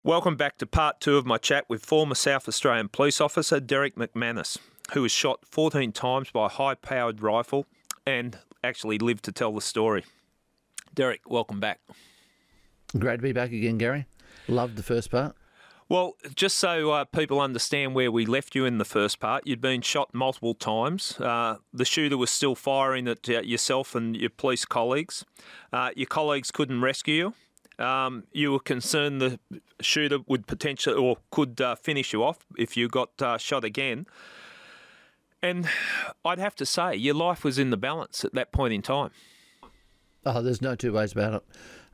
Welcome back to part 2 of my chat with former South Australian police officer Derrick McManus, who was shot 14 times by a high-powered rifle and actually lived to tell the story. Derrick, welcome back. Great to be back again, Gary. Loved the first part. Well, just so people understand where we left you in the first part, you'd been shot multiple times. The shooter was still firing at yourself and your police colleagues. Your colleagues couldn't rescue you. You were concerned the shooter would potentially or could finish you off if you got shot again. And I'd have to say, your life was in the balance at that point in time. Oh, there's no two ways about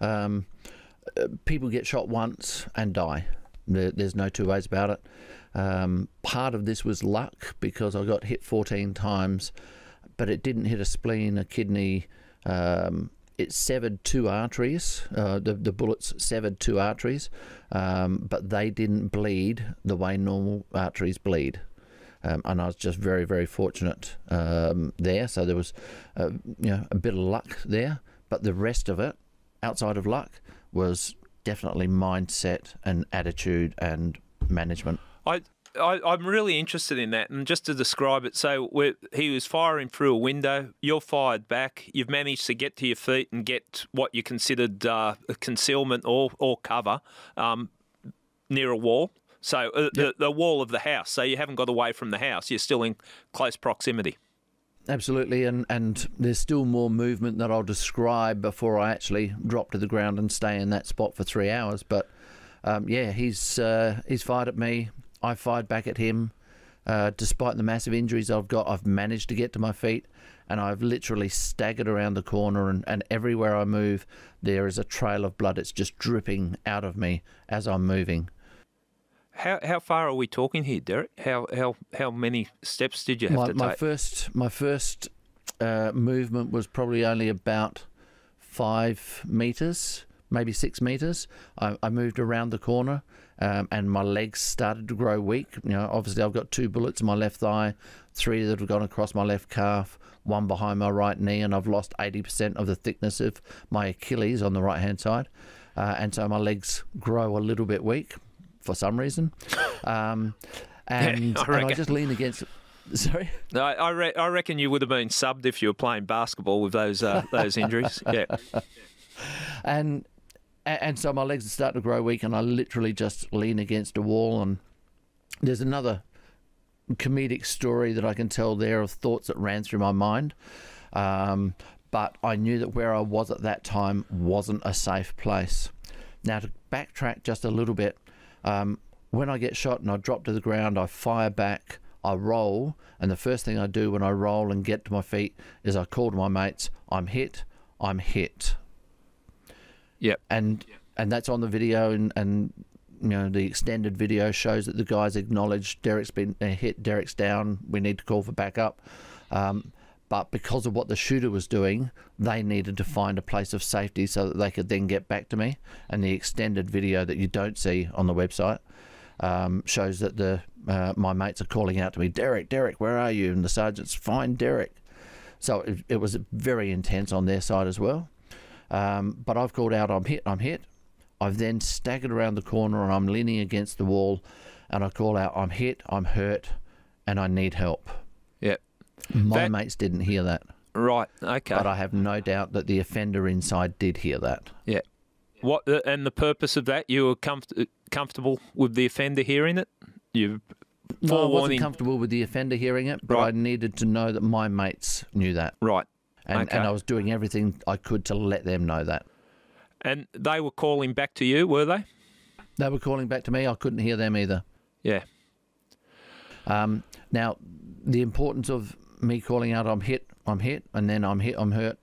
it. People get shot once and die. There's no two ways about it. Part of this was luck because I got hit 14 times, but it didn't hit a spleen, a kidney. It severed 2 arteries. The bullets severed 2 arteries, but they didn't bleed the way normal arteries bleed. And I was just very, very fortunate there. So there was, a bit of luck there, but the rest of it, outside of luck, was definitely mindset and attitude and management. I'm really interested in that, and just to describe it, so he was firing through a window, you're fired back, you've managed to get to your feet and get what you considered concealment or cover near a wall, so the wall of the house, so you haven't got away from the house, you're still in close proximity. Absolutely, and there's still more movement that I'll describe before I actually drop to the ground and stay in that spot for 3 hours, but yeah, he's fired at me. I fired back at him. Despite the massive injuries I've got, I've managed to get to my feet, and I've literally staggered around the corner, and everywhere I move, there is a trail of blood. It's just dripping out of me as I'm moving. How far are we talking here, Derrick? How many steps did you have to take? My first movement was probably only about 5 meters, maybe 6 meters. I moved around the corner. And my legs started to grow weak. Obviously I've got 2 bullets in my left thigh, 3 that have gone across my left calf, 1 behind my right knee, and I've lost 80% of the thickness of my Achilles on the right-hand side. And so my legs grow a little bit weak for some reason. And I just lean against... Sorry? No, I reckon you would have been subbed if you were playing basketball with those injuries. Yeah. And so my legs are starting to grow weak, and I literally just lean against a wall. And there's another comedic story that I can tell there of thoughts that ran through my mind. But I knew that where I was at that time wasn't a safe place. Now, to backtrack just a little bit, when I get shot and I drop to the ground, I fire back, I roll, and the first thing I do when I roll and get to my feet is I call to my mates, I'm hit, I'm hit. Yep. And that's on the video, and the extended video shows that the guys acknowledge Derrick's been hit, Derrick's down, we need to call for backup. But because of what the shooter was doing, they needed to find a place of safety so that they could then get back to me. And the extended video that you don't see on the website shows that my mates are calling out to me, Derrick, where are you? And the sergeant's, find Derrick. So it was very intense on their side as well. But I've called out, I'm hit. I've then staggered around the corner and I'm leaning against the wall, and I call out, I'm hit, I'm hurt, and I need help. Yeah. My mates didn't hear that. Right, okay. But I have no doubt that the offender inside did hear that. Yeah. And the purpose of that, you were comfortable with the offender hearing it? No, I wasn't comfortable with the offender hearing it, but right. I needed to know that my mates knew that. Right. And I was doing everything I could to let them know that. And they were calling back to you, were they? They were calling back to me. I couldn't hear them either. Yeah. Now, the importance of me calling out, I'm hit, and then I'm hit, I'm hurt,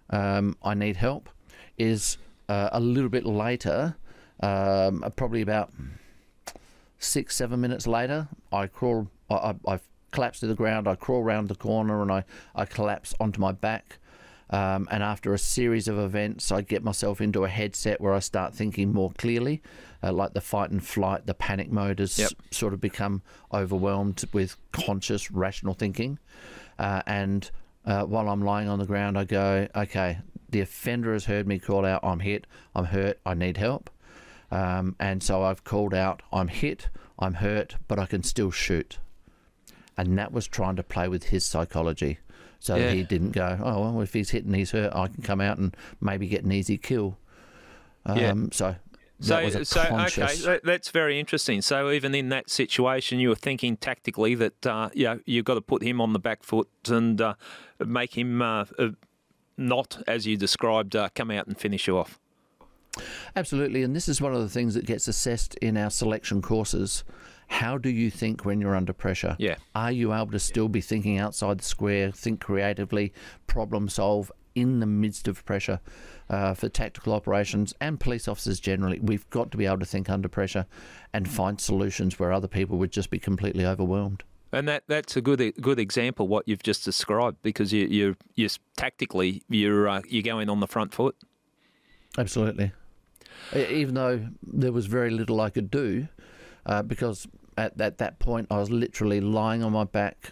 I need help, is a little bit later, probably about 6-7 minutes later, I collapse to the ground, I crawl around the corner, and I collapse onto my back. And after a series of events, I get myself into a headset where I start thinking more clearly, like the fight and flight, the panic mode has sort of become overwhelmed with conscious, rational thinking. And while I'm lying on the ground, I go, okay, the offender has heard me call out, I'm hit, I'm hurt, I need help. And so I've called out, I'm hit, I'm hurt, but I can still shoot. And that was trying to play with his psychology. So that he didn't go, oh, well, if he's hit and he's hurt, I can come out and maybe get an easy kill. So that was conscious. Okay, that's very interesting. So even in that situation, you were thinking tactically that you've got to put him on the back foot and make him not, as you described, come out and finish you off. Absolutely, and this is one of the things that gets assessed in our selection courses. How do you think when you're under pressure? Yeah. Are you able to still be thinking outside the square, think creatively, problem solve in the midst of pressure? For tactical operations and police officers generally, we've got to be able to think under pressure and find solutions where other people would just be completely overwhelmed. And that's a good example what you've just described, because you're tactically you're going on the front foot. Absolutely. Even though there was very little I could do, because at that point I was literally lying on my back,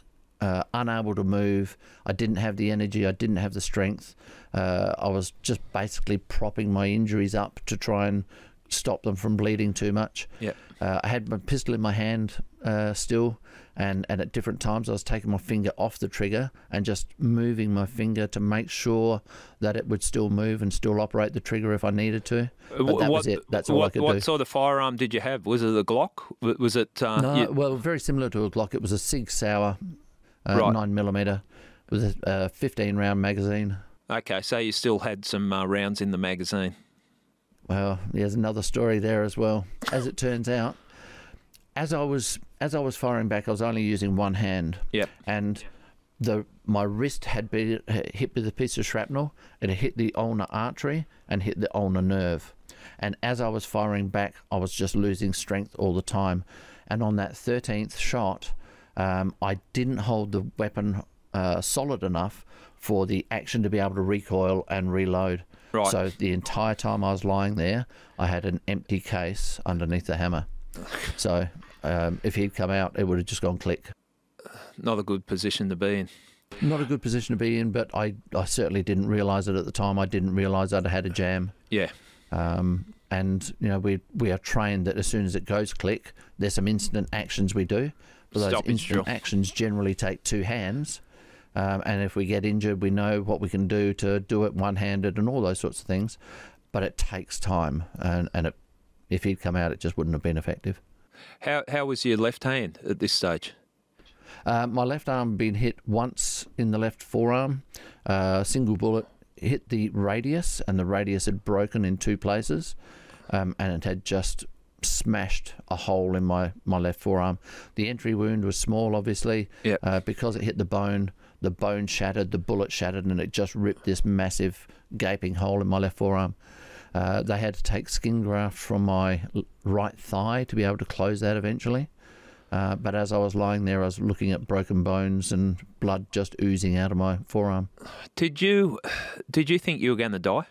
unable to move. I didn't have the energy. I didn't have the strength. I was just basically propping my injuries up to try and stop them from bleeding too much. Yeah. I had my pistol in my hand still, and at different times I was taking my finger off the trigger and just moving my finger to make sure that it would still move and still operate the trigger if I needed to. But that was it. That's all I could do. What sort of firearm did you have? Was it a Glock? Was it? No, well, very similar to a Glock. It was a Sig Sauer 9mm with a 15-round magazine. Okay, so you still had some rounds in the magazine. Well, there's another story there as well. As it turns out, as I was firing back, I was only using one hand. Yep. And my wrist had been hit with a piece of shrapnel. It had hit the ulnar artery and hit the ulnar nerve. And as I was firing back, I was just losing strength all the time. And on that 13th shot, I didn't hold the weapon solid enough for the action to be able to recoil and reload. Right. So the entire time I was lying there, I had an empty case underneath the hammer. So if he'd come out, it would have just gone click. Not a good position to be in. Not a good position to be in, but I certainly didn't realise it at the time. I didn't realise I'd had a jam. Yeah. And you know, we are trained that as soon as it goes click, there's some instant actions we do. But those instant actions generally take two hands. And if we get injured, we know what we can do to do it one-handed and all those sorts of things. But it takes time, and if he'd come out, it just wouldn't have been effective. How was your left hand at this stage? My left arm had been hit once in the left forearm. Single bullet hit the radius, and the radius had broken in two places, and it had just smashed a hole in my left forearm. The entry wound was small, obviously. Yep. Because it hit the bone shattered, the bullet shattered, and it just ripped this massive gaping hole in my left forearm. They had to take skin graft from my right thigh to be able to close that eventually. But as I was lying there, I was looking at broken bones and blood just oozing out of my forearm. Did you think you were going to die?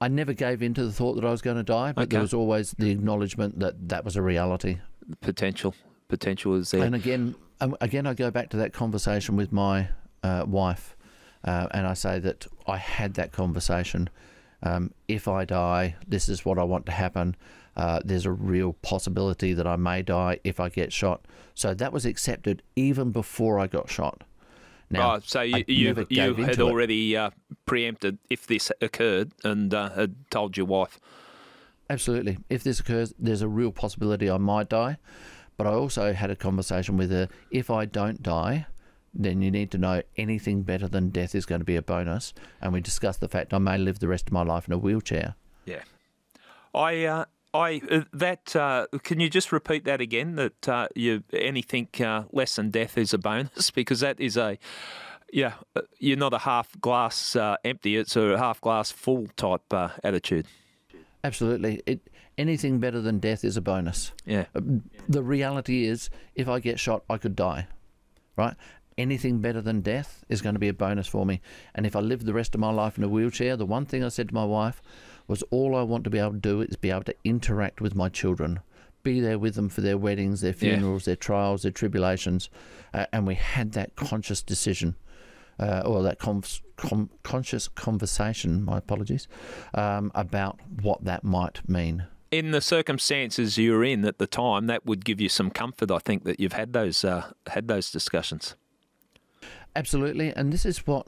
I never gave in to the thought that I was going to die, but there was always the acknowledgement that that was a reality. Potential is there. And again, I go back to that conversation with my wife, and I say that I had that conversation. If I die, this is what I want to happen. There's a real possibility that I may die if I get shot. So that was accepted even before I got shot. Now, so you had already preempted if this occurred and had told your wife. Absolutely. If this occurs, there's a real possibility I might die. But I also had a conversation with her, if I don't die, then you need to know anything better than death is going to be a bonus. And we discussed the fact I may live the rest of my life in a wheelchair. Yeah. Can you just repeat that again? That anything less than death is a bonus, because that is you're not a half glass empty; it's a half glass full type attitude. Absolutely, anything better than death is a bonus. Yeah. The reality is, if I get shot, I could die, right? Anything better than death is going to be a bonus for me. And if I live the rest of my life in a wheelchair, the one thing I said to my wife was, all I want to be able to do is be able to interact with my children, be there with them for their weddings, their funerals, their trials, their tribulations. And we had that conscious decision. or that conscious conversation, my apologies, about what that might mean. In the circumstances you were in at the time, that would give you some comfort, I think, that you've had those discussions. Absolutely, and this is what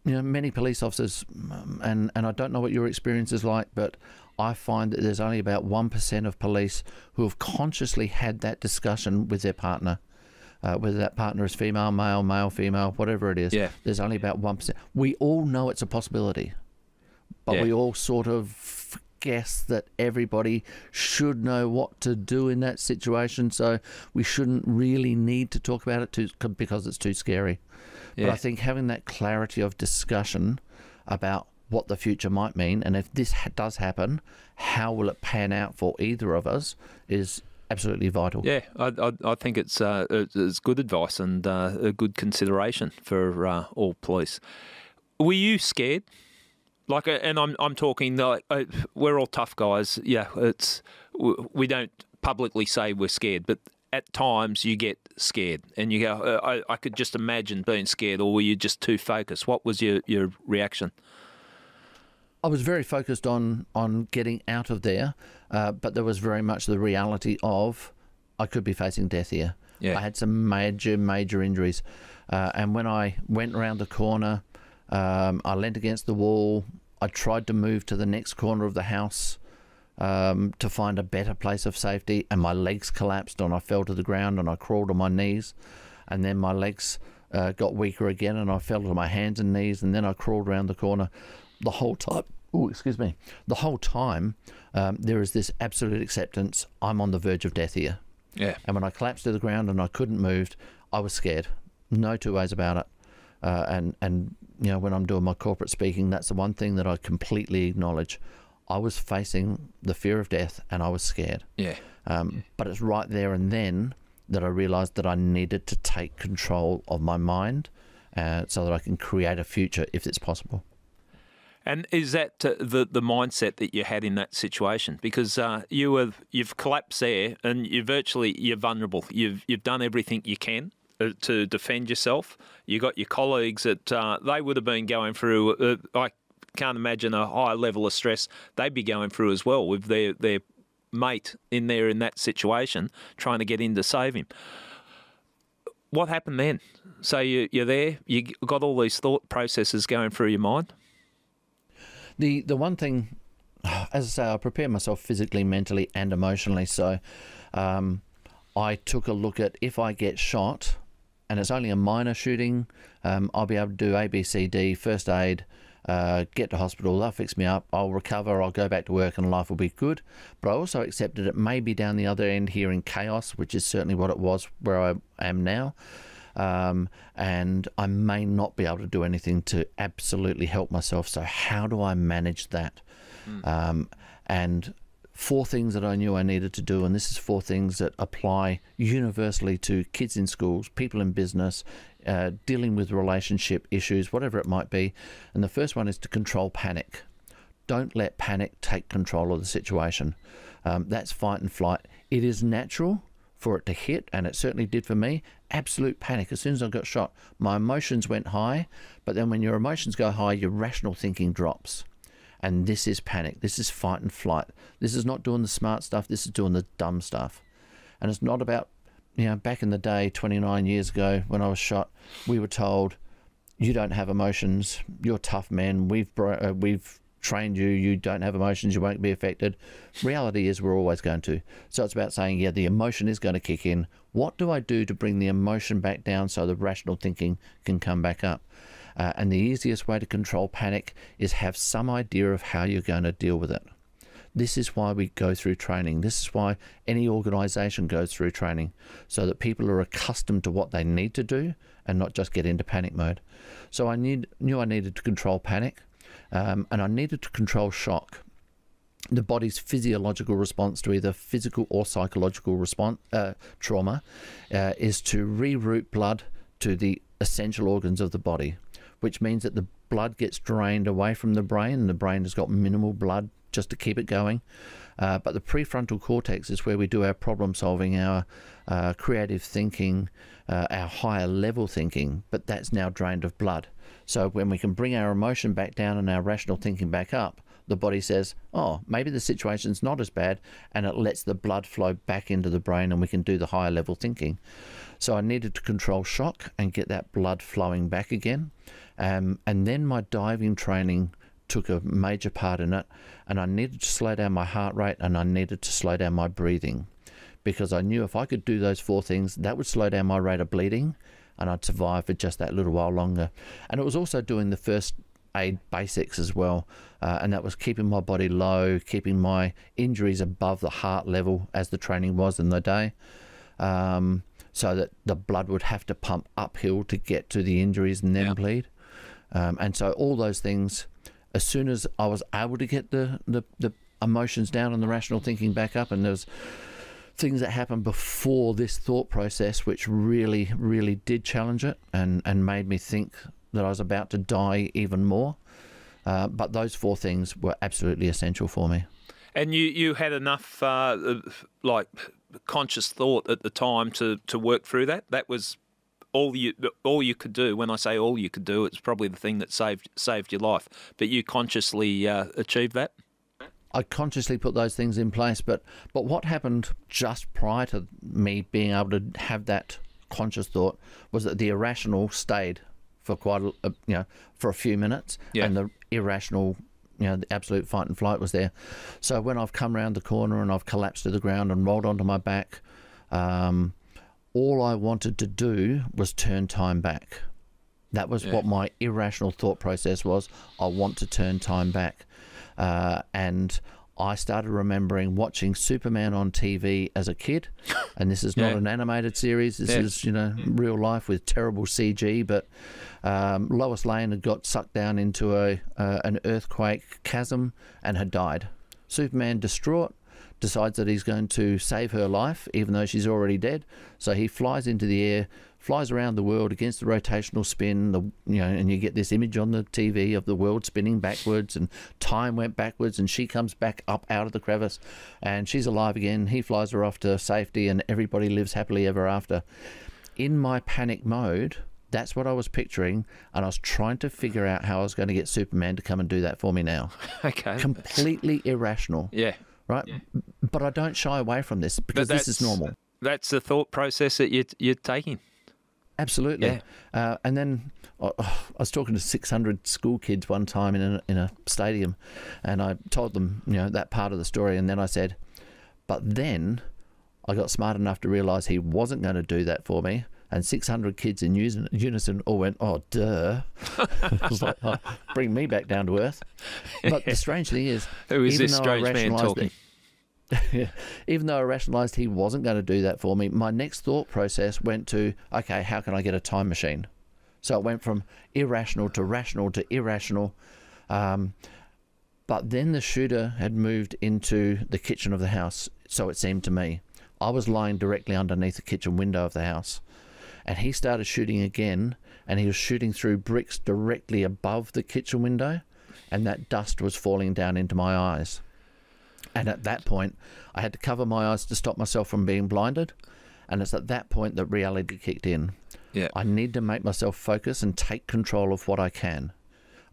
many police officers, and I don't know what your experience is like, but I find that there's only about 1% of police who have consciously had that discussion with their partner. Whether that partner is female, male, female, whatever it is. Yeah. There's only about 1%. We all know it's a possibility, but we all sort of guess that everybody should know what to do in that situation, so we shouldn't really need to talk about it because it's too scary. But I think having that clarity of discussion about what the future might mean, and if this does happen, how will it pan out for either of us, is absolutely vital. Yeah, I think it's good advice and a good consideration for all police. Were you scared? Like, and I'm talking like we're all tough guys. Yeah, we don't publicly say we're scared, but at times you get scared, and you go, I could just imagine being scared, or were you just too focused? What was your reaction? I was very focused on getting out of there, but there was very much the reality of I could be facing death here. Yeah. I had some major injuries, and when I went around the corner, I leant against the wall. I tried to move to the next corner of the house to find a better place of safety, and my legs collapsed and I fell to the ground and I crawled on my knees, and then my legs got weaker again and I fell to my hands and knees, and then I crawled around the corner. The whole time, there is this absolute acceptance. I'm on the verge of death here. Yeah. And when I collapsed to the ground and I couldn't move, I was scared. No two ways about it. And when I'm doing my corporate speaking, that's the one thing that I completely acknowledge. I was facing the fear of death and I was scared. Yeah. But it's right there and then that I realised that I needed to take control of my mind so that I can create a future if it's possible. And is that the mindset that you had in that situation? Because you've collapsed there, and you're vulnerable. You've done everything you can to defend yourself. You got your colleagues that they would have been going through. I can't imagine a higher level of stress they'd be going through as well with their mate in there in that situation, trying to get in to save him. What happened then? So you're there. You got all these thought processes going through your mind. The one thing, as I say, I prepare myself physically, mentally and emotionally. So I took a look at, if I get shot and it's only a minor shooting, I'll be able to do A, B, C, D, first aid, get to hospital, they'll fix me up, I'll recover, I'll go back to work and life will be good. But I also accepted it may be down the other end here in chaos, which is certainly what it was where I am now. And I may not be able to do anything to absolutely help myself. So how do I manage that? And 4 things that I knew I needed to do, and this is 4 things that apply universally to kids in schools, people in business, dealing with relationship issues, whatever it might be. And the first one is to control panic. Don't let panic take control of the situation. That's fight and flight. It is natural for it to hit, and it certainly did for me. Absolute panic. As soon as I got shot, my emotions went high, but then when your emotions go high, your rational thinking drops. And this is panic. This is fight and flight. This is not doing the smart stuff. This is doing the dumb stuff. And it's not about, back in the day, 29 years ago when I was shot, we were told, you don't have emotions. You're tough men. We've trained you. You don't have emotions. You won't be affected. Reality is we're always going to. So it's about saying, yeah, the emotion is going to kick in. What do I do to bring the emotion back down so the rational thinking can come back up? And the easiest way to control panic is have some idea of how you're going to deal with it. This is why we go through training. This is why any organisation goes through training, so that people are accustomed to what they need to do and not just get into panic mode. So I knew I needed to control panic, and I needed to control shock. The body's physiological response to either physical or psychological response, trauma, is to reroute blood to the essential organs of the body, which means that the blood gets drained away from the brain, and the brain has got minimal blood just to keep it going. But the prefrontal cortex is where we do our problem solving, our creative thinking, our higher level thinking, but that's now drained of blood. So when we can bring our emotion back down and our rational thinking back up, the body says, oh, maybe the situation's not as bad, and it lets the blood flow back into the brain and we can do the higher level thinking. So I needed to control shock and get that blood flowing back again. And then my diving training took a major part in it, and I needed to slow down my heart rate and I needed to slow down my breathing, because I knew if I could do those 4 things, that would slow down my rate of bleeding and I'd survive for just that little while longer. And it was also doing the first aid basics as well, and that was keeping my body low, keeping my injuries above the heart level as the training was in the day, so that the blood would have to pump uphill to get to the injuries and then bleed. And so all those things, as soon as I was able to get the emotions down and the rational thinking back up, and there was things that happened before this thought process which really, really did challenge it and made me think that I was about to die even more. But those 4 things were absolutely essential for me. And you had enough like conscious thought at the time to work through that? That was all you could do. When I say all you could do, it's probably the thing that saved your life. But you consciously achieved that? I consciously put those things in place, but what happened just prior to me being able to have that conscious thought was that the irrational stayed for for a few minutes, and the irrational, the absolute fight and flight was there. So when I've come around the corner and I've collapsed to the ground and rolled onto my back, all I wanted to do was turn time back. That was what my irrational thought process was. I want to turn time back. And I started remembering watching Superman on TV as a kid, and this is not an animated series. This is, real life with terrible CG. But Lois Lane had got sucked down into an earthquake chasm and had died. Superman, distraught, decides that he's going to save her life, even though she's already dead. So he flies into the air, flies around the world against the rotational spin, and you get this image on the TV of the world spinning backwards, and time went backwards, and she comes back up out of the crevice, and she's alive again. He flies her off to safety, and everybody lives happily ever after. In my panic mode, that's what I was picturing, and I was trying to figure out how I was going to get Superman to come and do that for me now. Okay. Completely irrational. Yeah. Right? Yeah. But I don't shy away from this, because this is normal. That's the thought process that you're taking. Absolutely. Yeah. And then I was talking to 600 school kids one time in a stadium, and I told them, that part of the story, and then I said, but then I got smart enough to realise he wasn't going to do that for me, and 600 kids in unison all went, oh, duh. I was like, oh, bring me back down to earth. But the strange thing is, who is this strange man talking? Even though I rationalised he wasn't going to do that for me, my next thought process went to, okay, how can I get a time machine? So it went from irrational to rational to irrational. But then the shooter had moved into the kitchen of the house, so it seemed to me. I was lying directly underneath the kitchen window of the house, and he started shooting again, and he was shooting through bricks directly above the kitchen window, and that dust was falling down into my eyes. And at that point, I had to cover my eyes to stop myself from being blinded. And it's at that point that reality kicked in. Yeah. I need to make myself focus and take control of what I can.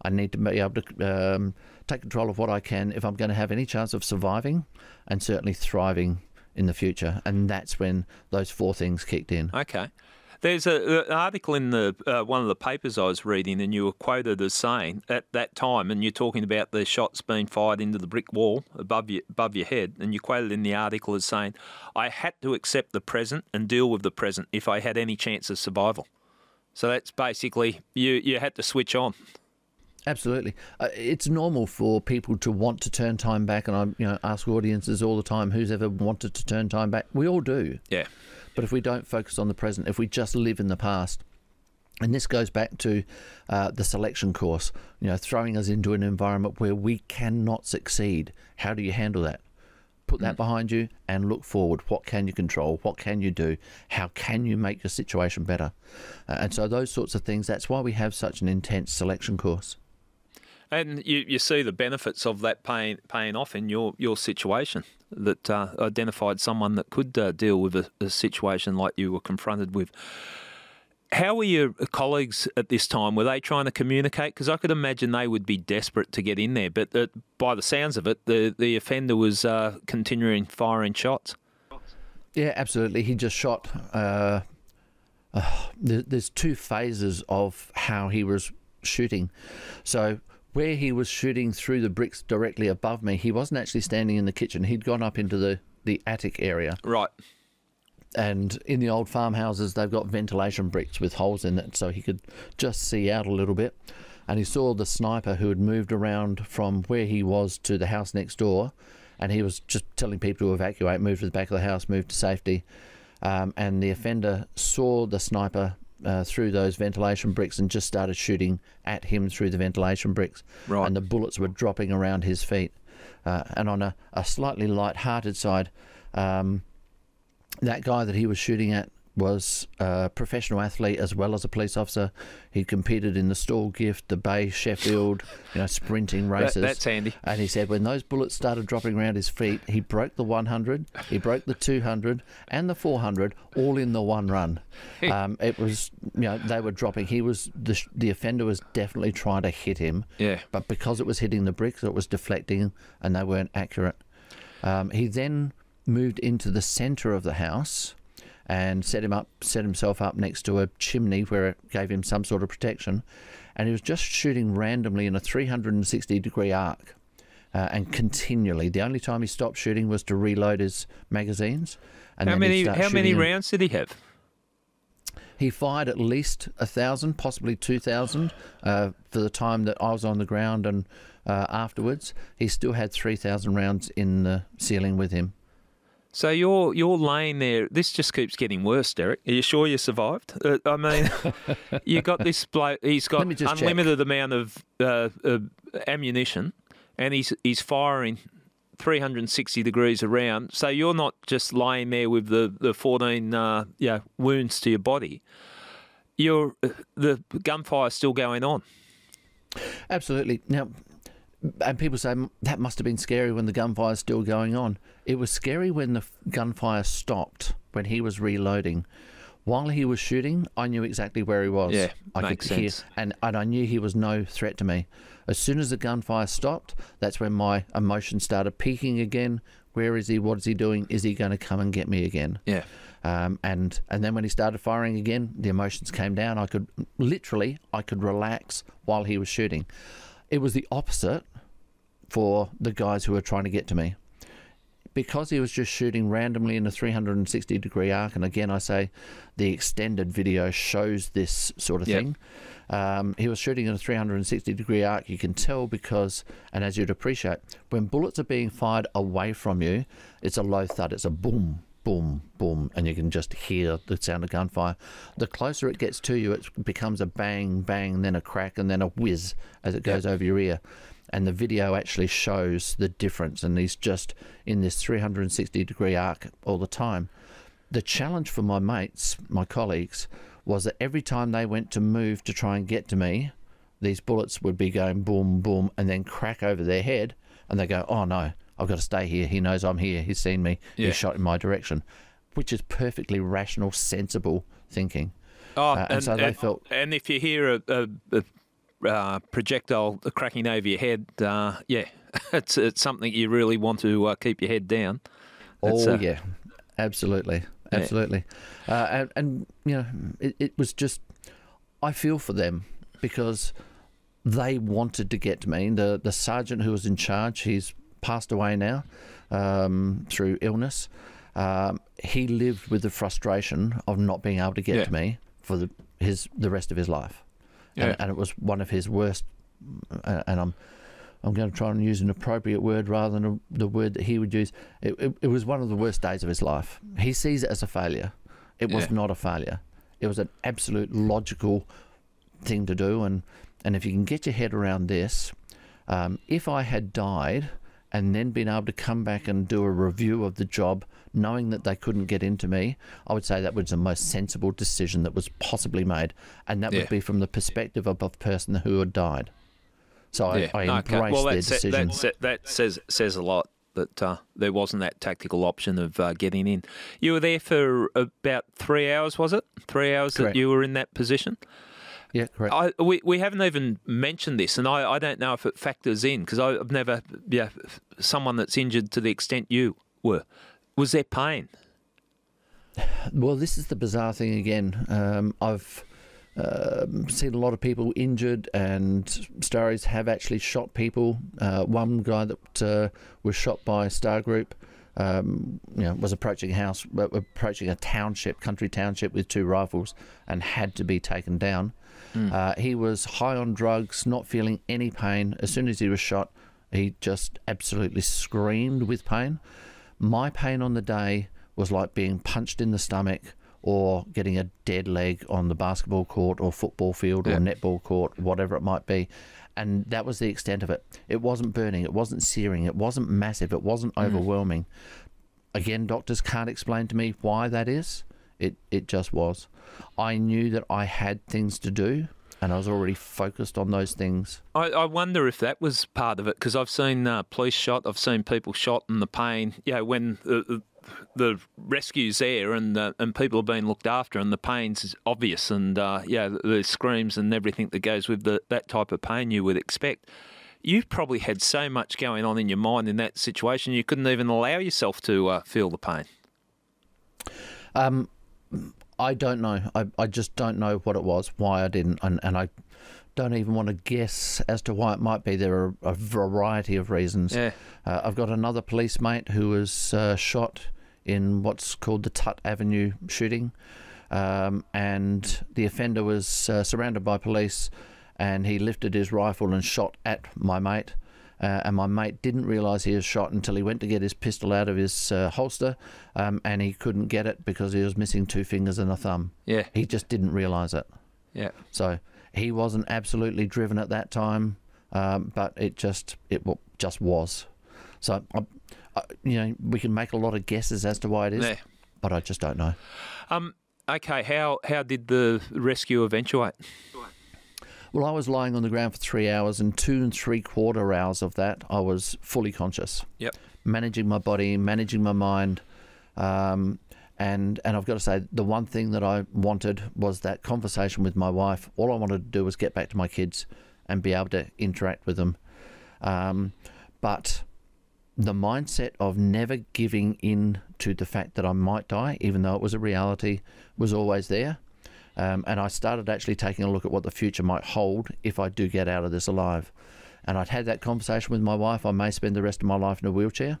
I need to be able to take control of what I can if I'm going to have any chance of surviving and certainly thriving in the future. And that's when those 4 things kicked in. Okay. There's an article in the one of the papers I was reading, and you were quoted as saying at that time, and you're talking about the shots being fired into the brick wall above your head, and you quoted in the article as saying, I had to accept the present and deal with the present if I had any chance of survival. So that's basically, you had to switch on. Absolutely. It's normal for people to want to turn time back, and I ask audiences all the time, who's ever wanted to turn time back? We all do. Yeah. But if we don't focus on the present, if we just live in the past, and this goes back to the selection course, throwing us into an environment where we cannot succeed. How do you handle that? Put that behind you and look forward. What can you control? What can you do? How can you make your situation better? And so those sorts of things, that's why we have such an intense selection course. And you see the benefits of that paying off in your situation, that identified someone that could deal with a situation like you were confronted with. How were your colleagues at this time? Were they trying to communicate? Because I could imagine they would be desperate to get in there. But by the sounds of it, the offender was continuing firing shots. Yeah, absolutely. He just shot. There's two phases of how he was shooting. So where he was shooting through the bricks directly above me, he wasn't actually standing in the kitchen. He'd gone up into the attic area. Right. And in the old farmhouses, they've got ventilation bricks with holes in it, so he could just see out a little bit. And he saw the sniper who had moved around from where he was to the house next door, and he was just telling people to evacuate, move to the back of the house, move to safety. And the offender saw the sniper through those ventilation bricks and just started shooting at him through the ventilation bricks. Right. And the bullets were dropping around his feet. And on a slightly light-hearted side, that guy that he was shooting at was a professional athlete as well as a police officer. He competed in the Stall Gift, the Bay, Sheffield, sprinting races. That's handy. And he said when those bullets started dropping around his feet, he broke the 100, he broke the 200 and the 400 all in the one run. It was, they were dropping. He was the offender was definitely trying to hit him. Yeah. But because it was hitting the bricks, it was deflecting and they weren't accurate. He then moved into the centre of the house and set himself up next to a chimney where it gave him some sort of protection, and he was just shooting randomly in a 360-degree arc and continually. The only time he stopped shooting was to reload his magazines. And how many rounds did he have? He fired at least 1,000, possibly 2,000 for the time that I was on the ground, and afterwards he still had 3,000 rounds in the ceiling with him. So you're laying there. This just keeps getting worse, Derrick. Are you sure you survived? I mean, you got this bloke. He's got unlimited amount of ammunition, and he's firing 360 degrees around. So you're not just laying there with the 14 wounds to your body. The gunfire's still going on. Absolutely. Now, and people say that must have been scary when the gunfire's still going on. It was scary when the gunfire stopped, when he was reloading. While he was shooting, I knew exactly where he was. Yeah, I makes could hear, sense. and I knew he was no threat to me. As soon as the gunfire stopped, that's when my emotions started peaking again. Where is he? What is he doing? Is he going to come and get me again? Yeah. And then when he started firing again, the emotions came down. I could relax while he was shooting. It was the opposite for the guys who were trying to get to me. Because he was just shooting randomly in a 360-degree arc, and again I say the extended video shows this sort of thing. He was shooting in a 360-degree arc. You can tell because, and as you'd appreciate, when bullets are being fired away from you, it's a low thud. It's a boom, boom, boom, and you can just hear the sound of gunfire. The closer it gets to you, it becomes a bang, bang, then a crack, and then a whiz as it goes over your ear. And the video actually shows the difference, and he's just in this 360-degree arc all the time. The challenge for my mates, my colleagues, was that every time they went to move to try and get to me, these bullets would be going boom, boom, and then crack over their head, and they go, oh no, I've got to stay here. He knows I'm here. He's seen me. Yeah. He shot in my direction, which is perfectly rational, sensible thinking. And so they felt... And if you hear a projectile cracking over your head, it's something you really want to keep your head down. Yeah, absolutely. And it was just, I feel for them because they wanted to get to me. The sergeant who was in charge, he's passed away now through illness. He lived with the frustration of not being able to get to me for the rest of his life. Yeah. And it was one of his worst, and I'm going to try and use an appropriate word rather than the word that he would use. It was one of the worst days of his life. He sees it as a failure. It was not a failure. It was an absolute logical thing to do. And if you can get your head around this, if I had died and then been able to come back and do a review of the job, knowing that they couldn't get into me, I would say that was the most sensible decision that was possibly made. And that would be from the perspective of a person who had died. So I embraced well, their decision. That says a lot. That there wasn't that tactical option of getting in. You were there for about 3 hours, was it? 3 hours Correct. that you were in that position? Yeah, correct. We haven't even mentioned this, and I don't know if it factors in, because I've never, someone that's injured to the extent you were. Was there pain? Well, this is the bizarre thing again. I've seen a lot of people injured, and stories have actually shot people. One guy that was shot by a star group, was approaching a country township with 2 rifles, and had to be taken down. He was high on drugs, not feeling any pain. As soon as he was shot, he just absolutely screamed with pain. My pain on the day was like being punched in the stomach, or getting a dead leg on the basketball court or football field or netball court, whatever it might be. And that was the extent of it. It wasn't burning, it wasn't searing, it wasn't massive, it wasn't overwhelming. Again, doctors can't explain to me why that is. It just was. I knew that I had things to do, and I was already focused on those things. I wonder if that was part of it, because I've seen police shot, I've seen people shot, and the pain, when the rescue's there and people are being looked after, and the pain's obvious, and the screams and everything that goes with that type of pain you would expect. You probably had so much going on in your mind in that situation, you couldn't even allow yourself to feel the pain. I don't know. I just don't know what it was, why I didn't, and I don't even want to guess as to why it might be. There are a variety of reasons. Yeah. I've got another police mate who was shot in what's called the Tutt Avenue shooting, and the offender was surrounded by police, and he lifted his rifle and shot at my mate. And my mate didn't realise he was shot until he went to get his pistol out of his holster, and he couldn't get it because he was missing 2 fingers and a thumb. Yeah. He just didn't realise it. Yeah. So he wasn't absolutely driven at that time, but it just was. So, we can make a lot of guesses as to why it is, but I just don't know. Okay, how did the rescue eventuate? Well, I was lying on the ground for 3 hours, and 2 3/4 hours of that I was fully conscious. Yep. Managing my body, managing my mind, and I've got to say, the one thing that I wanted was that conversation with my wife. All I wanted to do was get back to my kids and be able to interact with them. But the mindset of never giving in to the fact that I might die, even though it was a reality, was always there. And I started actually taking a look at what the future might hold if I do get out of this alive. And I'd had that conversation with my wife. I may spend the rest of my life in a wheelchair.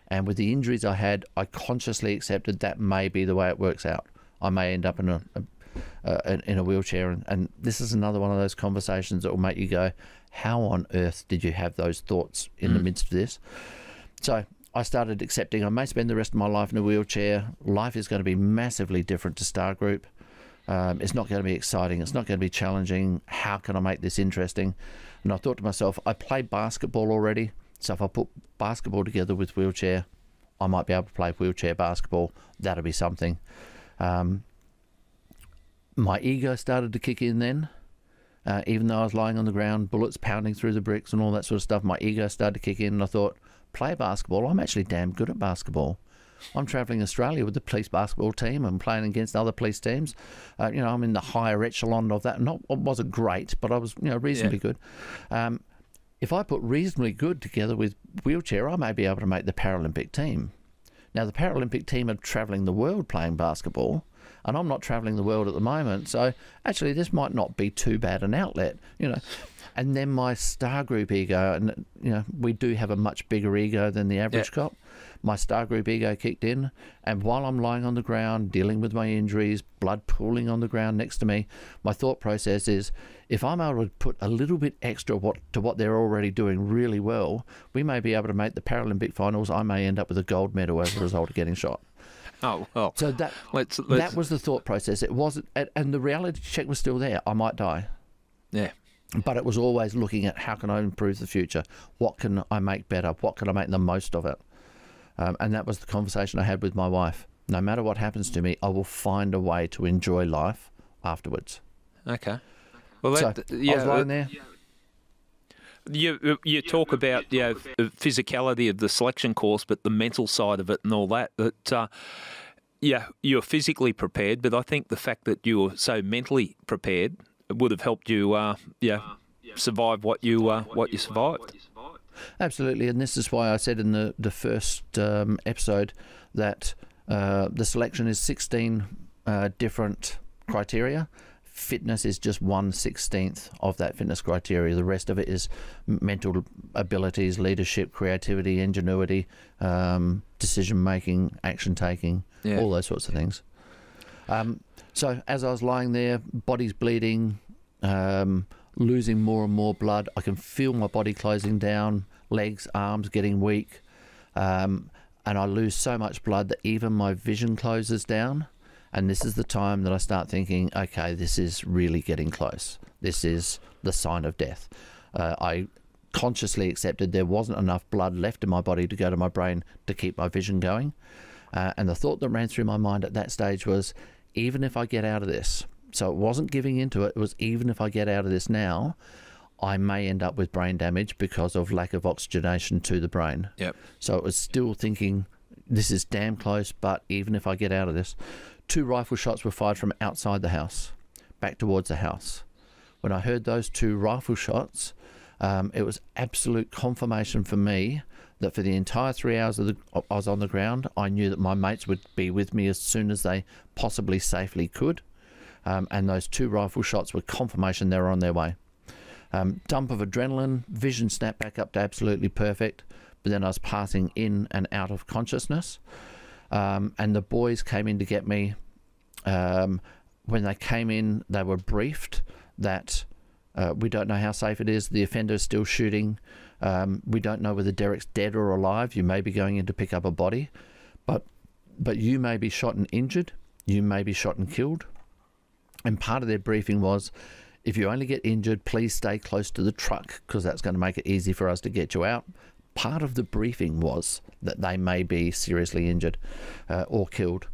And with the injuries I had, I consciously accepted that may be the way it works out. I may end up in a wheelchair. And this is another one of those conversations that will make you go, how on earth did you have those thoughts in the midst of this? So I started accepting I may spend the rest of my life in a wheelchair. Life is going to be massively different to Star Group. It's not going to be exciting. It's not going to be challenging. How can I make this interesting? And I thought to myself, I play basketball already. So if I put basketball together with wheelchair, I might be able to play wheelchair basketball. That'll be something. My ego started to kick in then. Even though I was lying on the ground, bullets pounding through the bricks and all that sort of stuff, my ego started to kick in, and I thought, play basketball. I'm actually damn good at basketball. I'm travelling Australia with the police basketball team and playing against other police teams. I'm in the higher echelon of that. I wasn't great, but I was reasonably good. If I put reasonably good together with wheelchair, I may be able to make the Paralympic team. Now, the Paralympic team are travelling the world playing basketball, and I'm not travelling the world at the moment. So actually, this might not be too bad an outlet, And then my Star Group ego, and we do have a much bigger ego than the average cop. My Star Group ego kicked in, and while I'm lying on the ground dealing with my injuries, blood pooling on the ground next to me, my thought process is, if I'm able to put a little bit extra to what they're already doing really well, we may be able to make the Paralympic finals. I may end up with a gold medal as a result of getting shot. Oh, well. So that was the thought process. It wasn't, and the reality check was still there. I might die. Yeah. But it was always looking at how can I improve the future? What can I make better? What can I make the most of it? And that was the conversation I had with my wife. No matter what happens to me, I will find a way to enjoy life afterwards. Okay. Well, I was lying there. You talk about the physicality of the selection course, but the mental side of it and all that. You're physically prepared, but I think the fact that you were so mentally prepared would have helped you, survive what you survived. Absolutely, and this is why I said in the first episode that the selection is 16 different criteria. Fitness is just 1/16 of that fitness criteria. The rest of it is mental abilities, leadership, creativity, ingenuity, decision making, action taking, all those sorts of things. So as I was lying there, body's bleeding, losing more and more blood. I can feel my body closing down, legs, arms getting weak, and I lose so much blood that even my vision closes down. And this is the time that I start thinking, okay, this is really getting close. This is the sign of death. I consciously accepted there wasn't enough blood left in my body to go to my brain to keep my vision going. And the thought that ran through my mind at that stage was, even if I get out of this, so it wasn't giving into it, it was even if I get out of this now, I may end up with brain damage because of lack of oxygenation to the brain. Yep. So it was still thinking, this is damn close, but even if I get out of this. 2 rifle shots were fired from outside the house, back towards the house. When I heard those 2 rifle shots, it was absolute confirmation for me that for the entire 3 hours I was on the ground, I knew that my mates would be with me as soon as they possibly safely could. And those 2 rifle shots were confirmation they were on their way. Dump of adrenaline, vision snapped back up to absolutely perfect, but then I was passing in and out of consciousness. And the boys came in to get me. When they came in, they were briefed that we don't know how safe it is. The offender's still shooting. We don't know whether Derrick's dead or alive. You may be going in to pick up a body, but you may be shot and injured. You may be shot and killed. And part of their briefing was, if you only get injured, please stay close to the truck because that's going to make it easy for us to get you out. Part of the briefing was that they may be seriously injured or killed.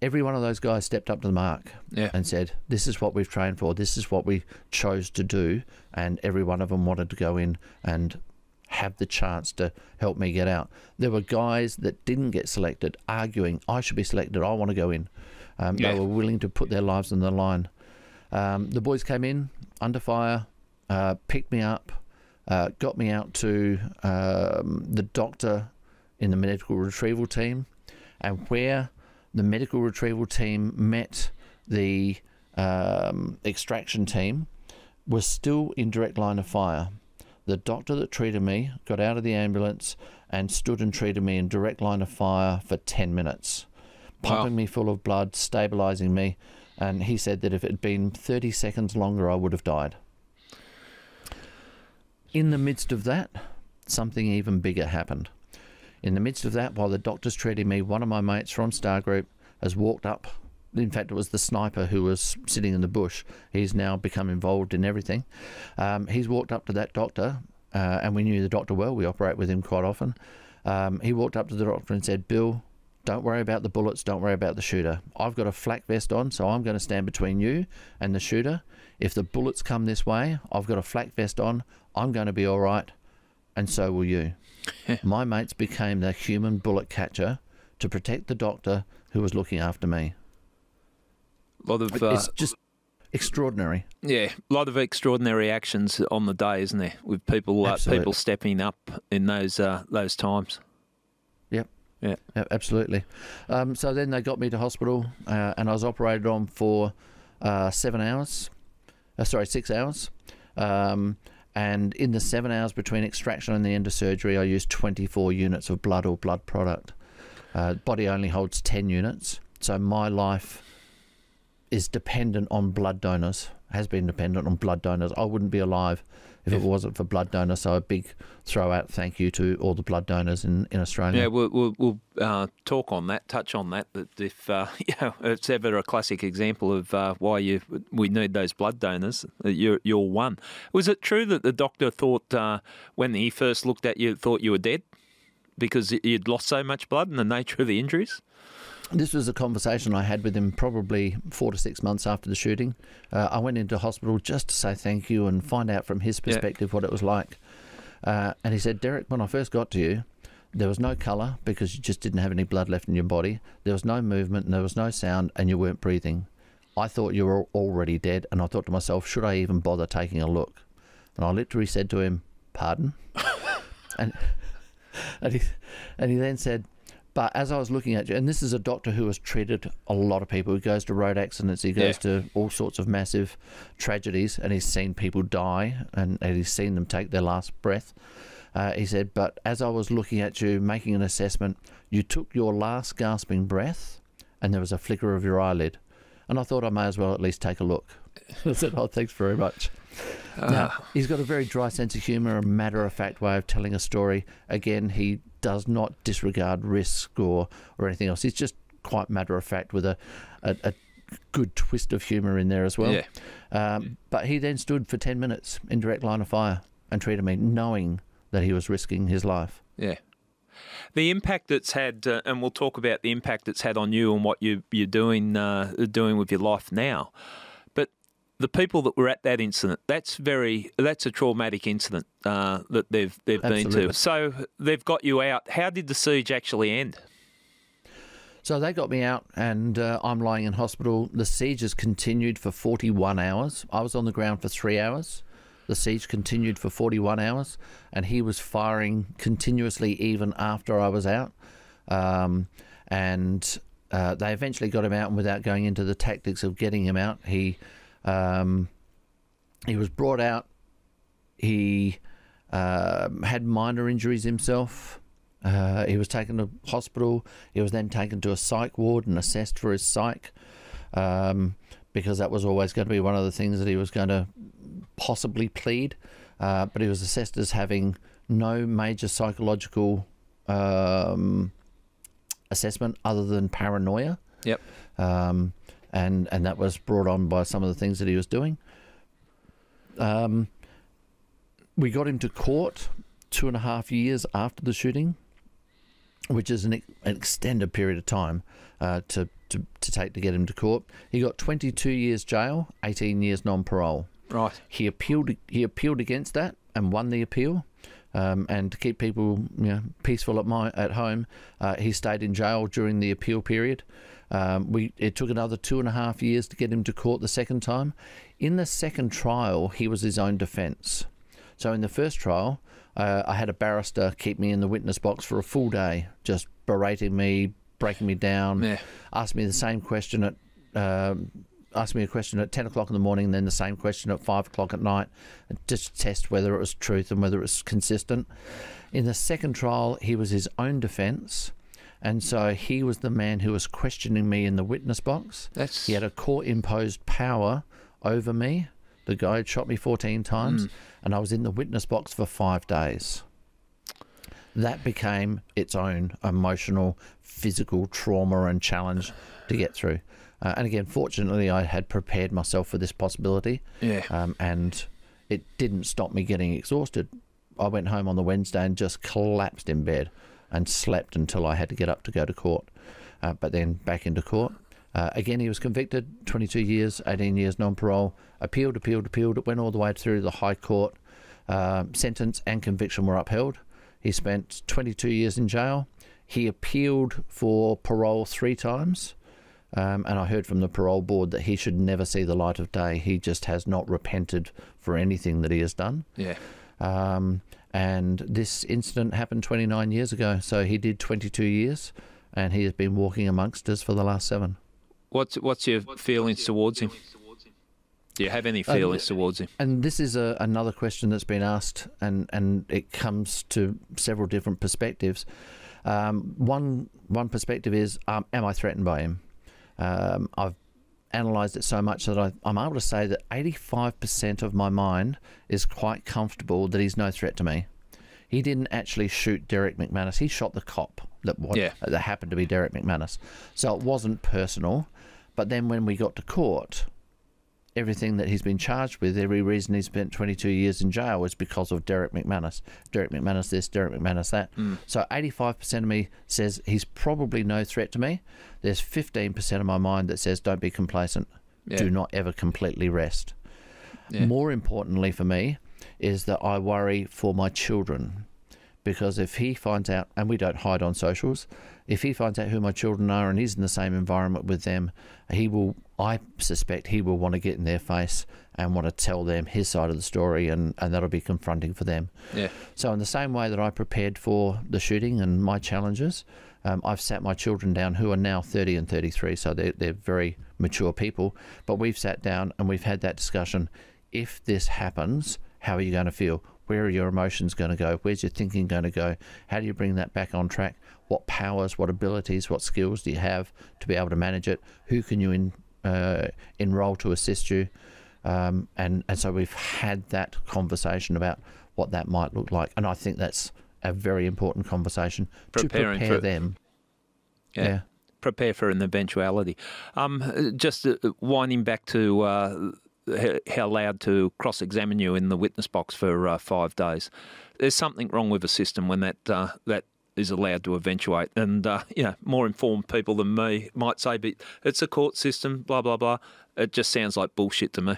Every one of those guys stepped up to the mark and said, this is what we've trained for, this is what we chose to do, and every one of them wanted to go in and have the chance to help me get out. There were guys that didn't get selected arguing, I should be selected, I want to go in. They were willing to put their lives on the line. The boys came in under fire, picked me up, got me out to the doctor in the medical retrieval team, and where the medical retrieval team met the extraction team was still in direct line of fire. The doctor that treated me got out of the ambulance and stood and treated me in direct line of fire for 10 minutes, pumping me full of blood, stabilising me, and he said that if it had been 30 seconds longer, I would have died. In the midst of that, something even bigger happened. In the midst of that, while the doctor's treating me, one of my mates from Star Group has walked up. In fact, it was the sniper who was sitting in the bush. He's now become involved in everything. He's walked up to that doctor, and we knew the doctor well. We operate with him quite often. He walked up to the doctor and said, Bill, don't worry about the bullets, don't worry about the shooter. I've got a flak vest on, so I'm going to stand between you and the shooter. If the bullets come this way, I've got a flak vest on, I'm going to be all right, and so will you. My mates became the human bullet catcher to protect the doctor who was looking after me. It's just extraordinary. Yeah, a lot of extraordinary actions on the day, isn't there? With people people stepping up in those times. Yep. Yeah, absolutely. So then they got me to hospital, and I was operated on for 6 hours. And in the 7 hours between extraction and the end of surgery, I used 24 units of blood or blood product. Body only holds 10 units, so my life is dependent on blood donors, has been dependent on blood donors. I wouldn't be alive if it wasn't for blood donors, so a big throw-out thank you to all the blood donors in Australia. Yeah, we'll talk on that, touch on that, that if it's ever a classic example of why we need those blood donors, you're one. Was it true that the doctor thought, when he first looked at you, thought you were dead because you'd lost so much blood and the nature of the injuries? This was a conversation I had with him probably 4 to 6 months after the shooting. I went into hospital just to say thank you and find out from his perspective what it was like. And he said, Derrick, when I first got to you, there was no colour because you just didn't have any blood left in your body. There was no movement and there was no sound and you weren't breathing. I thought you were already dead, and I thought to myself, should I even bother taking a look? And I literally said to him, pardon? and he then said, but as I was looking at you, and this is a doctor who has treated a lot of people. He goes to road accidents, he goes to all sorts of massive tragedies, and he's seen people die, and he's seen them take their last breath. He said, but as I was looking at you, making an assessment, you took your last gasping breath, and there was a flicker of your eyelid. And I thought I may as well at least take a look. I said, oh, thanks very much. Now, he's got a very dry sense of humour, a matter-of-fact way of telling a story. Again, he does not disregard risk or anything else. He's just quite matter-of-fact with a good twist of humour in there as well. Yeah. But he then stood for 10 minutes in direct line of fire and treated me, knowing that he was risking his life. Yeah. The impact it's had, and we'll talk about the impact it's had on you and what you're doing with your life now. But the people that were at that incident, that's a traumatic incident that they've been to. So they've got you out. How did the siege actually end? So they got me out, and I'm lying in hospital. The siege has continued for 41 hours. I was on the ground for 3 hours. The siege continued for 41 hours, and he was firing continuously even after I was out. They eventually got him out, and without going into the tactics of getting him out, he was brought out. He had minor injuries himself. He was taken to hospital. He was then taken to a psych ward and assessed for his psych, because that was always going to be one of the things that he was going to possibly plead, but he was assessed as having no major psychological assessment other than paranoia. Yep. And that was brought on by some of the things that he was doing. We got him to court 2.5 years after the shooting, which is an extended period of time to take to get him to court. He got 22 years jail, 18 years non-parole. Right. He appealed against that and won the appeal. And to keep people peaceful at home, he stayed in jail during the appeal period. It took another 2.5 years to get him to court the second time. In the second trial, he was his own defence. So in the first trial, I had a barrister keep me in the witness box for a full day, just berating me, breaking me down, asked me the same question asked me a question at 10 o'clock in the morning and then the same question at 5 o'clock at night, just to test whether it was truth and whether it was consistent. In the second trial, he was his own defence, and so he was the man who was questioning me in the witness box. He had a court-imposed power over me. The guy had shot me 14 times, and I was in the witness box for 5 days. That became its own emotional, physical trauma and challenge to get through. And again, fortunately, I had prepared myself for this possibility. And it didn't stop me getting exhausted. I went home on the Wednesday and just collapsed in bed and slept until I had to get up to go to court. But then back into court. Again, he was convicted, 22 years, 18 years non-parole, appealed. It went all the way through the High Court. Sentence and conviction were upheld. He spent 22 years in jail. He appealed for parole 3 times. And I heard from the parole board that he should never see the light of day. He just has not repented for anything that he has done. And this incident happened 29 years ago. So he did 22 years, and he has been walking amongst us for the last 7. What's your feelings towards him? Do you have any feelings towards him? And this is another question that's been asked, and it comes to several different perspectives. One perspective is, am I threatened by him? I've analysed it so much that I'm able to say that 85% of my mind is quite comfortable that he's no threat to me. He didn't actually shoot Derrick McManus. He shot the cop that happened to be Derrick McManus. So it wasn't personal. But then when we got to court, everything that he's been charged with, every reason he spent 22 years in jail was because of Derrick McManus. Derrick McManus this, Derrick McManus that. So 85% of me says he's probably no threat to me. There's 15% of my mind that says don't be complacent. Do not ever completely rest. More importantly for me, is that I worry for my children. Because if he finds out, and we don't hide on socials, if he finds out who my children are and he's in the same environment with them, I suspect he will want to get in their face and want to tell them his side of the story, and that'll be confronting for them. Yeah. So in the same way that I prepared for the shooting and my challenges, I've sat my children down, who are now 30 and 33, so they're very mature people, but we've sat down and we've had that discussion. If this happens, how are you going to feel? Where are your emotions going to go? Where's your thinking going to go? How do you bring that back on track? What powers, what abilities, what skills do you have to be able to manage it? Who can you enroll to assist you? And so we've had that conversation about what that might look like. And I think that's a very important conversation to prepare them. Yeah. Prepare for an eventuality. Just winding back to how allowed to cross-examine you in the witness box for 5 days. There's something wrong with the system when that is allowed to eventuate. And, more informed people than me might say, but it's a court system, blah, blah, blah. It just sounds like bullshit to me.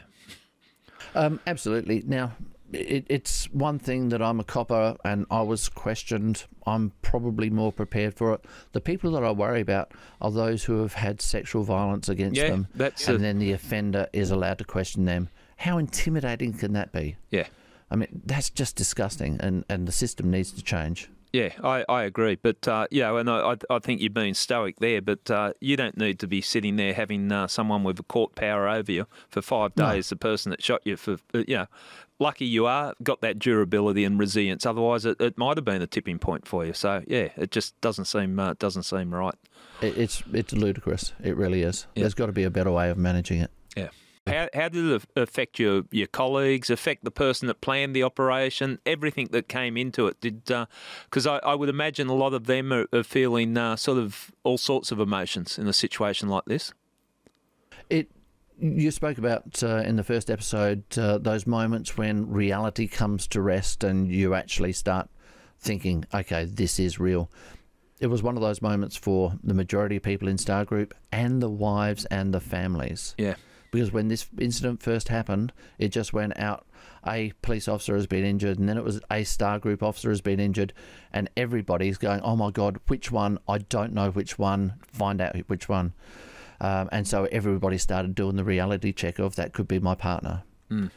Absolutely. Now, it's one thing that I'm a copper and I was questioned. I'm probably more prepared for it. The people that I worry about are those who have had sexual violence against them, then the offender is allowed to question them. How intimidating can that be? Yeah. I mean, that's just disgusting, and the system needs to change. Yeah, I agree. But, and I think you're being stoic there, but you don't need to be sitting there having someone with a court power over you for 5 days, the person that shot you for, lucky you are, got that durability and resilience. Otherwise, it might have been a tipping point for you. So, yeah, it just doesn't seem right. It's ludicrous. It really is. Yeah. There's got to be a better way of managing it. Yeah. How did it affect your colleagues, affect the person that planned the operation, everything that came into it? Because I would imagine a lot of them are feeling sort of all sorts of emotions in a situation like this. You spoke about in the first episode those moments when reality comes to rest and you actually start thinking, okay, this is real. It was one of those moments for the majority of people in Star Group and the wives and the families. Yeah. Because when this incident first happened, it just went out, a police officer has been injured, and then it was a Star Group officer has been injured, and everybody's going, oh my God, which one? I don't know which one. Find out which one. And so everybody started doing the reality check of that could be my partner. In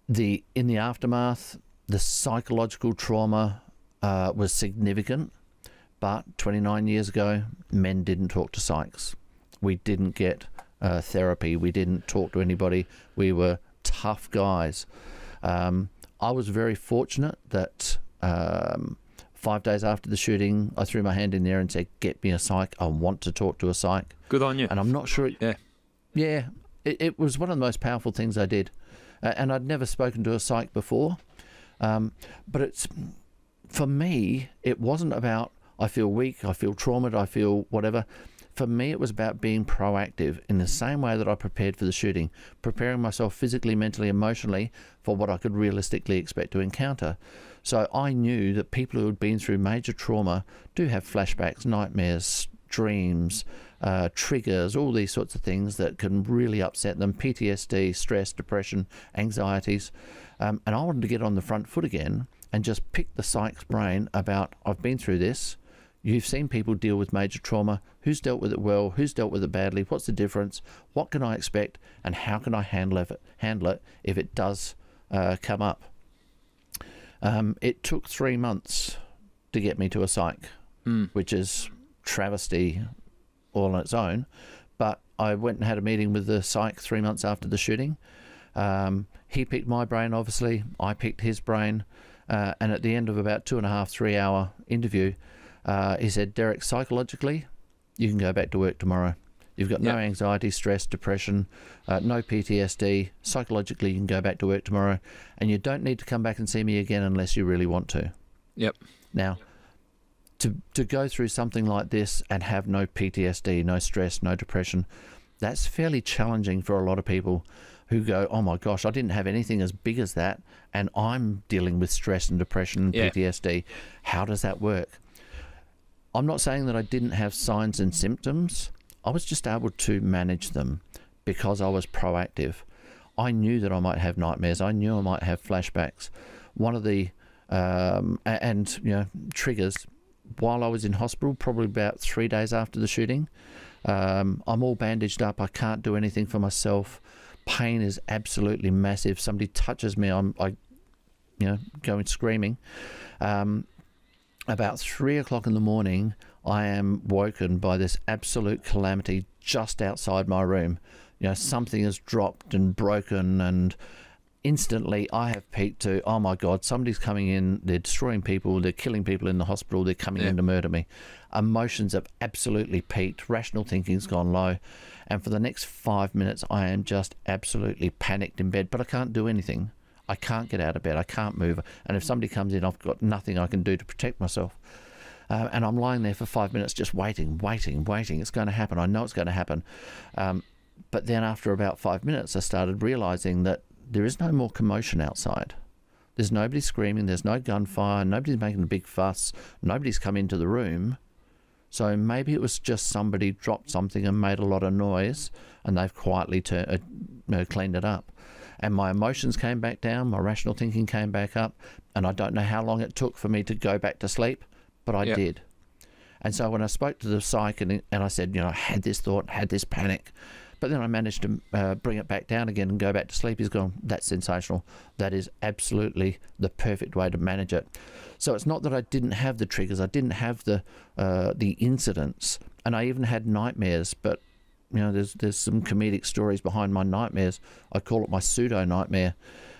the aftermath, the psychological trauma was significant, but 29 years ago, men didn't talk to psychs. We didn't get therapy. We didn't talk to anybody. We were tough guys. I was very fortunate that 5 days after the shooting, I threw my hand in there and said, get me a psych. I want to talk to a psych. Good on you. And I'm not sure. Yeah, it was one of the most powerful things I did. And I'd never spoken to a psych before. But for me, it wasn't about I feel weak, I feel traumatized, I feel whatever. For me, it was about being proactive in the same way that I prepared for the shooting, preparing myself physically, mentally, emotionally for what I could realistically expect to encounter. So I knew that people who had been through major trauma do have flashbacks, nightmares, dreams, triggers, all these sorts of things that can really upset them, PTSD, stress, depression, anxieties. And I wanted to get on the front foot again and just pick the psych's brain about, I've been through this. You've seen people deal with major trauma. Who's dealt with it well? Who's dealt with it badly? What's the difference? What can I expect? And how can I handle it if it does come up? It took 3 months to get me to a psych, which is travesty all on its own. But I went and had a meeting with the psych 3 months after the shooting. He picked my brain, obviously. I picked his brain. And at the end of about 2.5, 3 hour interview, he said, Derrick, psychologically, you can go back to work tomorrow. You've got no anxiety, stress, depression, no PTSD. Psychologically, you can go back to work tomorrow, and you don't need to come back and see me again unless you really want to. Yep. Now, to go through something like this and have no PTSD, no stress, no depression, that's fairly challenging for a lot of people who go, oh my gosh, I didn't have anything as big as that, and I'm dealing with stress and depression and PTSD. How does that work? I'm not saying that I didn't have signs and symptoms. I was just able to manage them because I was proactive. I knew that I might have nightmares. I knew I might have flashbacks. One of the triggers, while I was in hospital, probably about 3 days after the shooting, I'm all bandaged up. I can't do anything for myself. Pain is absolutely massive. Somebody touches me, I go screaming. About 3 o'clock in the morning, I am woken by this absolute calamity just outside my room. Something has dropped and broken, and instantly I have peaked to, oh my God, somebody's coming in, they're destroying people, they're killing people in the hospital, they're coming in to murder me. Emotions have absolutely peaked, rational thinking's gone low, and for the next 5 minutes I am just absolutely panicked in bed, but I can't do anything. I can't get out of bed, I can't move, and if somebody comes in, I've got nothing I can do to protect myself. And I'm lying there for 5 minutes just waiting. It's going to happen. I know it's going to happen. But then after about 5 minutes, I started realising that there is no more commotion outside. There's nobody screaming. There's no gunfire. Nobody's making a big fuss. Nobody's come into the room. So maybe it was just somebody dropped something and made a lot of noise, and they've quietly cleaned it up. And my emotions came back down. My rational thinking came back up. And I don't know how long it took for me to go back to sleep, but I did. And so when I spoke to the psych and I said, I had this thought, had this panic, but then I managed to bring it back down again and go back to sleep. He's gone, that's sensational. That is absolutely the perfect way to manage it. So it's not that I didn't have the triggers. I didn't have the incidents. And I even had nightmares. But, there's some comedic stories behind my nightmares. I call it my pseudo-nightmare.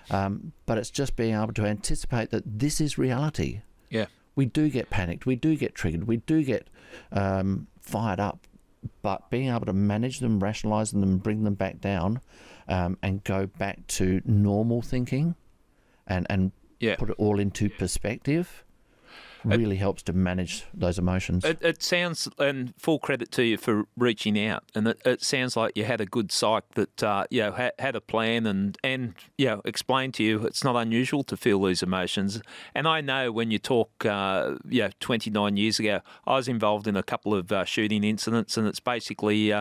But it's just being able to anticipate that this is reality. Yeah. We do get panicked. We do get triggered. We do get fired up. But being able to manage them, rationalise them, and bring them back down, and go back to normal thinking, and put it all into perspective, really helps to manage those emotions. It sounds, and full credit to you for reaching out, and it sounds like you had a good psych that had a plan and explained to you it's not unusual to feel these emotions. And I know when you talk 29 years ago, I was involved in a couple of shooting incidents, and it's basically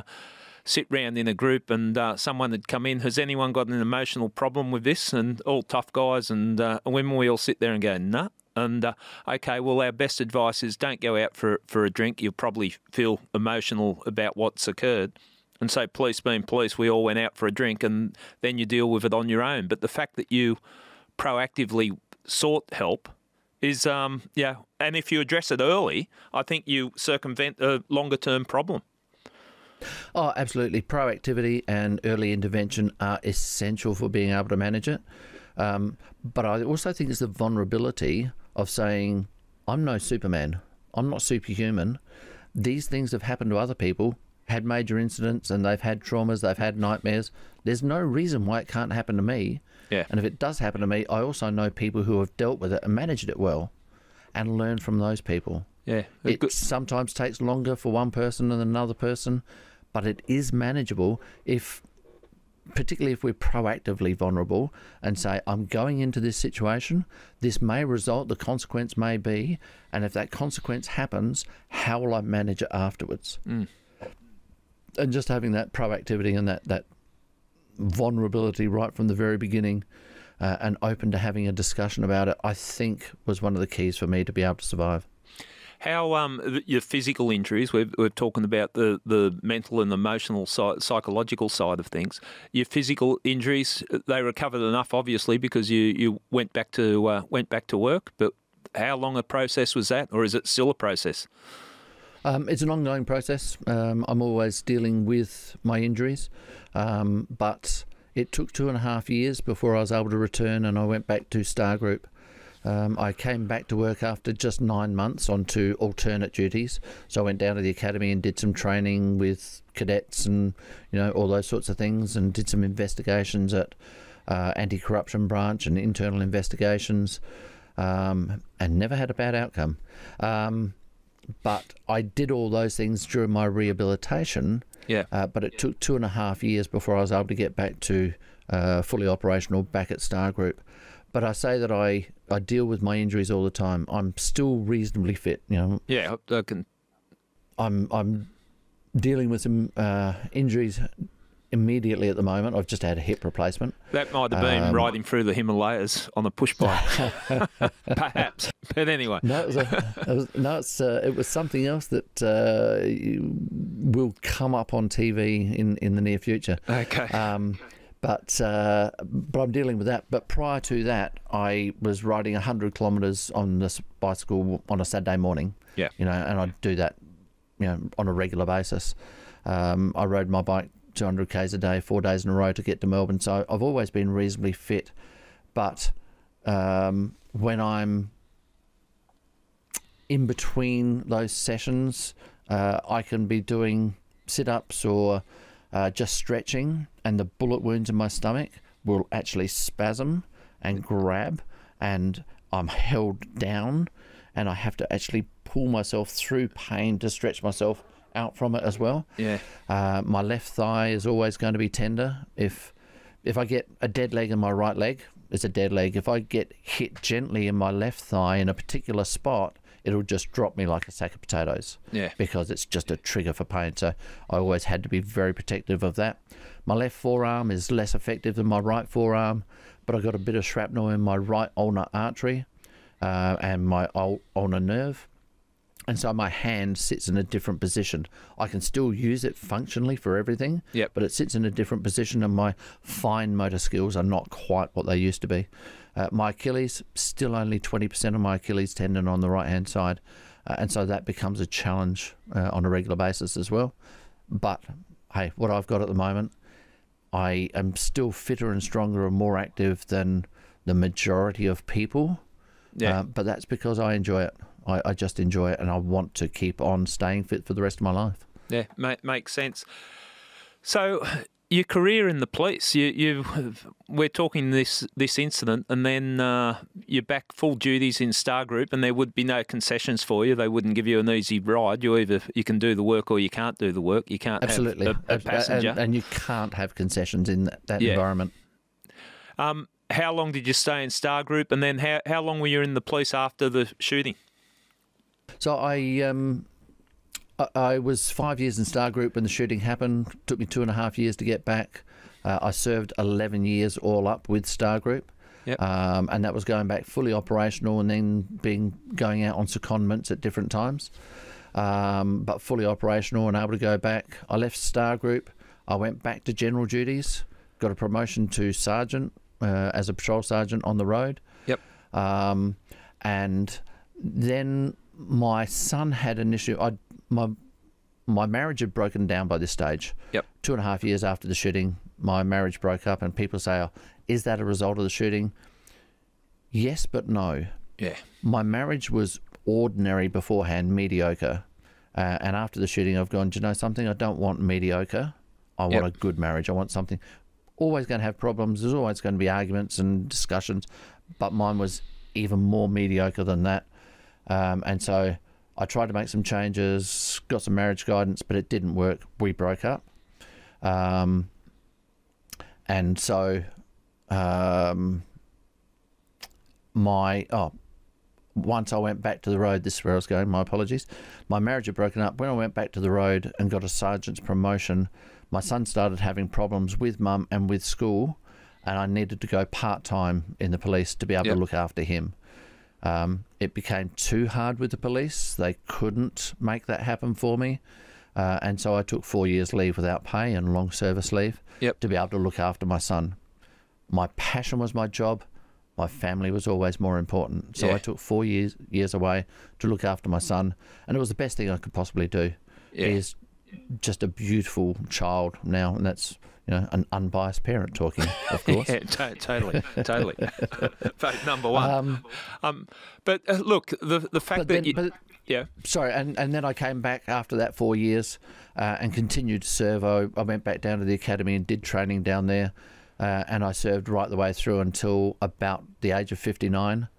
sit round in a group and someone had come in, has anyone got an emotional problem with this? And all tough guys and women, we all sit there and go, nah. And, okay, well, our best advice is don't go out for a drink. You'll probably feel emotional about what's occurred. And so police being police, we all went out for a drink and then you deal with it on your own. But the fact that you proactively sought help is, and if you address it early, I think you circumvent a longer-term problem. Oh, absolutely. Proactivity and early intervention are essential for being able to manage it. But I also think it's the vulnerability of saying, I'm no Superman. I'm not superhuman. These things have happened to other people, had major incidents, and they've had traumas, they've had nightmares. There's no reason why it can't happen to me. Yeah. And if it does happen to me, I also know people who have dealt with it and managed it well and learned from those people. Yeah. It sometimes takes longer for one person than another person, but it is manageable particularly if we're proactively vulnerable and say, I'm going into this situation, this may result, the consequence may be, and if that consequence happens, how will I manage it afterwards? And just having that proactivity and that vulnerability right from the very beginning and open to having a discussion about it, I think was one of the keys for me to be able to survive. How your physical injuries, we're talking about the mental and emotional side, psychological side of things. Your physical injuries, they recovered enough, obviously, because you went back to work. But how long a process was that, or is it still a process? It's an ongoing process. I'm always dealing with my injuries, but it took 2.5 years before I was able to return, and I went back to Star Group. I came back to work after just 9 months onto alternate duties. So I went down to the academy and did some training with cadets and, all those sorts of things, and did some investigations at anti-corruption branch and internal investigations, and never had a bad outcome. But I did all those things during my rehabilitation. Yeah. But it took 2.5 years before I was able to get back to fully operational back at Star Group. But I say that I deal with my injuries all the time. I'm still reasonably fit, Yeah, I can. I'm dealing with some injuries immediately at the moment. I've just had a hip replacement. That might have been riding through the Himalayas on a push bike, perhaps. But anyway, no, it was something else that will come up on TV in the near future. Okay. But I'm dealing with that. But prior to that, I was riding 100 kilometres on this bicycle on a Saturday morning. Yeah. And I'd do that, on a regular basis. I rode my bike 200 k's a day, 4 days in a row to get to Melbourne. So I've always been reasonably fit. But when I'm in between those sessions, I can be doing sit-ups or just stretching, and the bullet wounds in my stomach will actually spasm and grab, and I'm held down, and I have to actually pull myself through pain to stretch myself out from it as well. Yeah. My left thigh is always going to be tender. If I get a dead leg in my right leg, it's a dead leg. If I get hit gently in my left thigh in a particular spot, it'll just drop me like a sack of potatoes. Yeah. Because it's just a trigger for pain. So I always had to be very protective of that. My left forearm is less effective than my right forearm, but I got a bit of shrapnel in my right ulnar artery and my ulnar nerve. And so my hand sits in a different position. I can still use it functionally for everything, Yep. but it sits in a different position, and my fine motor skills are not quite what they used to be. My Achilles, still only 20% of my Achilles tendon on the right-hand side, and so that becomes a challenge on a regular basis as well. But, hey, what I've got at the moment, I am still fitter and stronger and more active than the majority of people, but that's because I enjoy it. I just enjoy it, and I want to keep on staying fit for the rest of my life. Yeah, makes sense. So your career in the police, we're talking this incident, and then you're back full duties in Star Group, and there would be no concessions for you. They wouldn't give you an easy ride. You can do the work or you can't do the work. You can't Absolutely. have a passenger. And you can't have concessions in that environment. How long did you stay in Star Group, and then how long were you in the police after the shooting? So I was 5 years in Star Group when the shooting happened. It took me 2.5 years to get back. I served 11 years all up with Star Group. Yep. And that was going back fully operational and then going out on secondments at different times. But fully operational and able to go back. I left Star Group. I went back to general duties, got a promotion to sergeant as a patrol sergeant on the road. Yep. And then my son had an issue. My marriage had broken down by this stage. Yep. 2.5 years after the shooting, my marriage broke up, and people say, "Oh, is that a result of the shooting?" Yes, but no. Yeah. My marriage was ordinary beforehand, mediocre. And after the shooting, I've gone, do you know something? I don't want mediocre. I want a good marriage. I want something. Always going to have problems. There's always going to be arguments and discussions. But mine was even more mediocre than that. And so I tried to make some changes, got some marriage guidance, but it didn't work. We broke up. And so once I went back to the road, this is where I was going, my apologies. My marriage had broken up. When I went back to the road and got a sergeant's promotion, my son started having problems with mum and with school, and I needed to go part-time in the police to be able to look after him. It became too hard with the police. They couldn't make that happen for me. And so I took 4 years leave without pay and long service leave to be able to look after my son. My passion was my job. My family was always more important. So I took 4 years away to look after my son. And it was the best thing I could possibly do. Yeah. He is just a beautiful child now, and that's an unbiased parent talking, of course. Yeah, totally. Fact number one. But look, the fact Sorry, and then I came back after that 4 years and continued to serve. I went back down to the academy and did training down there, and I served right the way through until about the age of 59,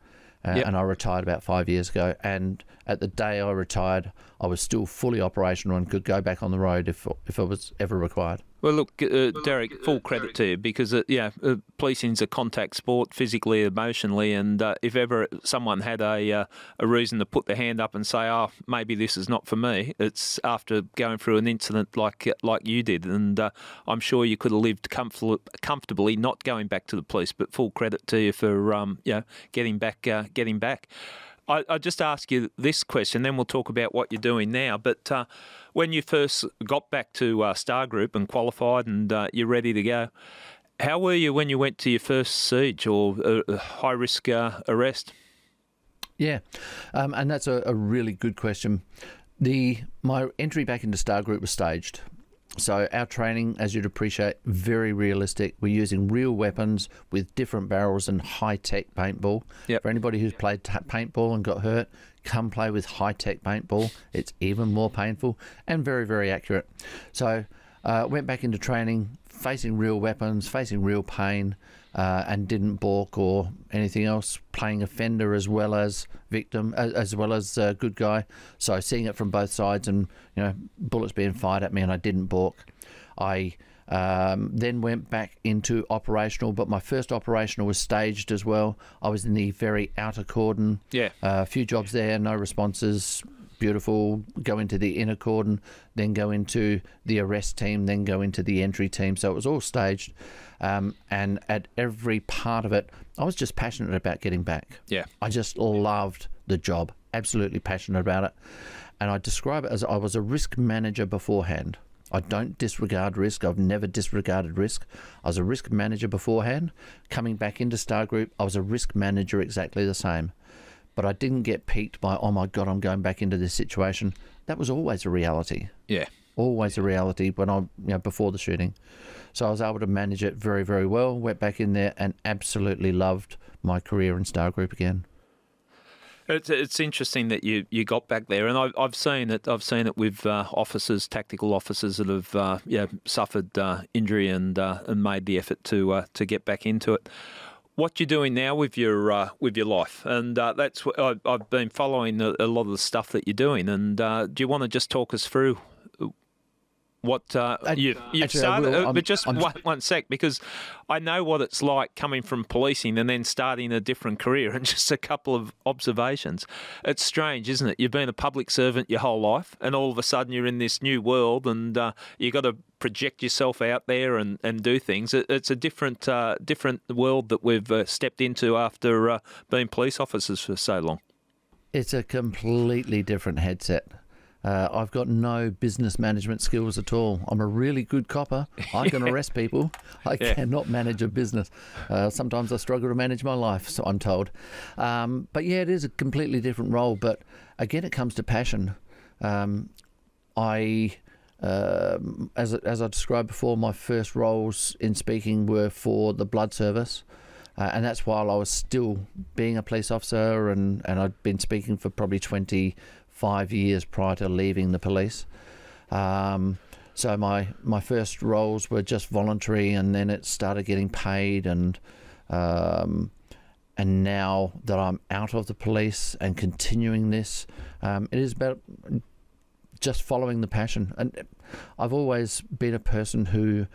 and I retired about 5 years ago. And at the day I retired, I was still fully operational and could go back on the road if it was ever required. Well, look, Derrick, full credit to you because, policing's a contact sport, physically, emotionally, and if ever someone had a reason to put their hand up and say, oh, maybe this is not for me, it's after going through an incident like you did, and I'm sure you could have lived comfortably not going back to the police, but full credit to you for getting back. I just ask you this question, then we'll talk about what you're doing now. But when you first got back to Star Group and qualified and you're ready to go, how were you when you went to your first siege or high-risk arrest? Yeah, and that's a really good question. My entry back into Star Group was staged. So our training, as you'd appreciate, very realistic. We're using real weapons with different barrels and high-tech paintball. Yep. For anybody who's played paintball and got hurt, come play with high-tech paintball. It's even more painful and very, very accurate. So went back into training, facing real weapons, facing real pain, and didn't balk or anything else, playing offender as well as victim, as well as good guy. So seeing it from both sides and, bullets being fired at me, and I didn't balk. I then went back into operational, but my first operational was staged as well. I was in the very outer cordon. Yeah. A few jobs there, no responses. Beautiful. Go into the inner cordon, then go into the arrest team, then go into the entry team. So it was all staged. And at every part of it, I was just passionate about getting back. Yeah. I just loved the job, absolutely passionate about it. And I describe it as I was a risk manager beforehand. I don't disregard risk. I've never disregarded risk. I was a risk manager beforehand. Coming back into Star Group, I was a risk manager exactly the same. But I didn't get piqued by, oh my God, I'm going back into this situation. That was always a reality. Yeah. Always a reality when before the shooting. So I was able to manage it very, very well. Went back in there and absolutely loved my career in Star Group again. It's interesting that you got back there, and I've seen it. I've seen it with officers, tactical officers that have suffered injury and made the effort to get back into it. What you're doing now with your life, and that's what I've been following a lot of the stuff that you're doing. And do you want to just talk us through what you've started? But just one sec, because I know what it's like coming from policing and then starting a different career. And just a couple of observations. It's strange, isn't it? You've been a public servant your whole life, and all of a sudden you're in this new world, and you've got to project yourself out there and do things. It's a different world that we've stepped into after being police officers for so long. It's a completely different headset. I've got no business management skills at all. I'm a really good copper. I can arrest people. I cannot manage a business. Sometimes I struggle to manage my life, so I'm told. But yeah, it is a completely different role. But again, it comes to passion. As I described before, my first roles in speaking were for the blood service. And that's while I was still being a police officer, and I'd been speaking for probably 25 years prior to leaving the police. So my first roles were just voluntary, and then it started getting paid, and now that I'm out of the police and continuing this, it is about just following the passion. And I've always been a person who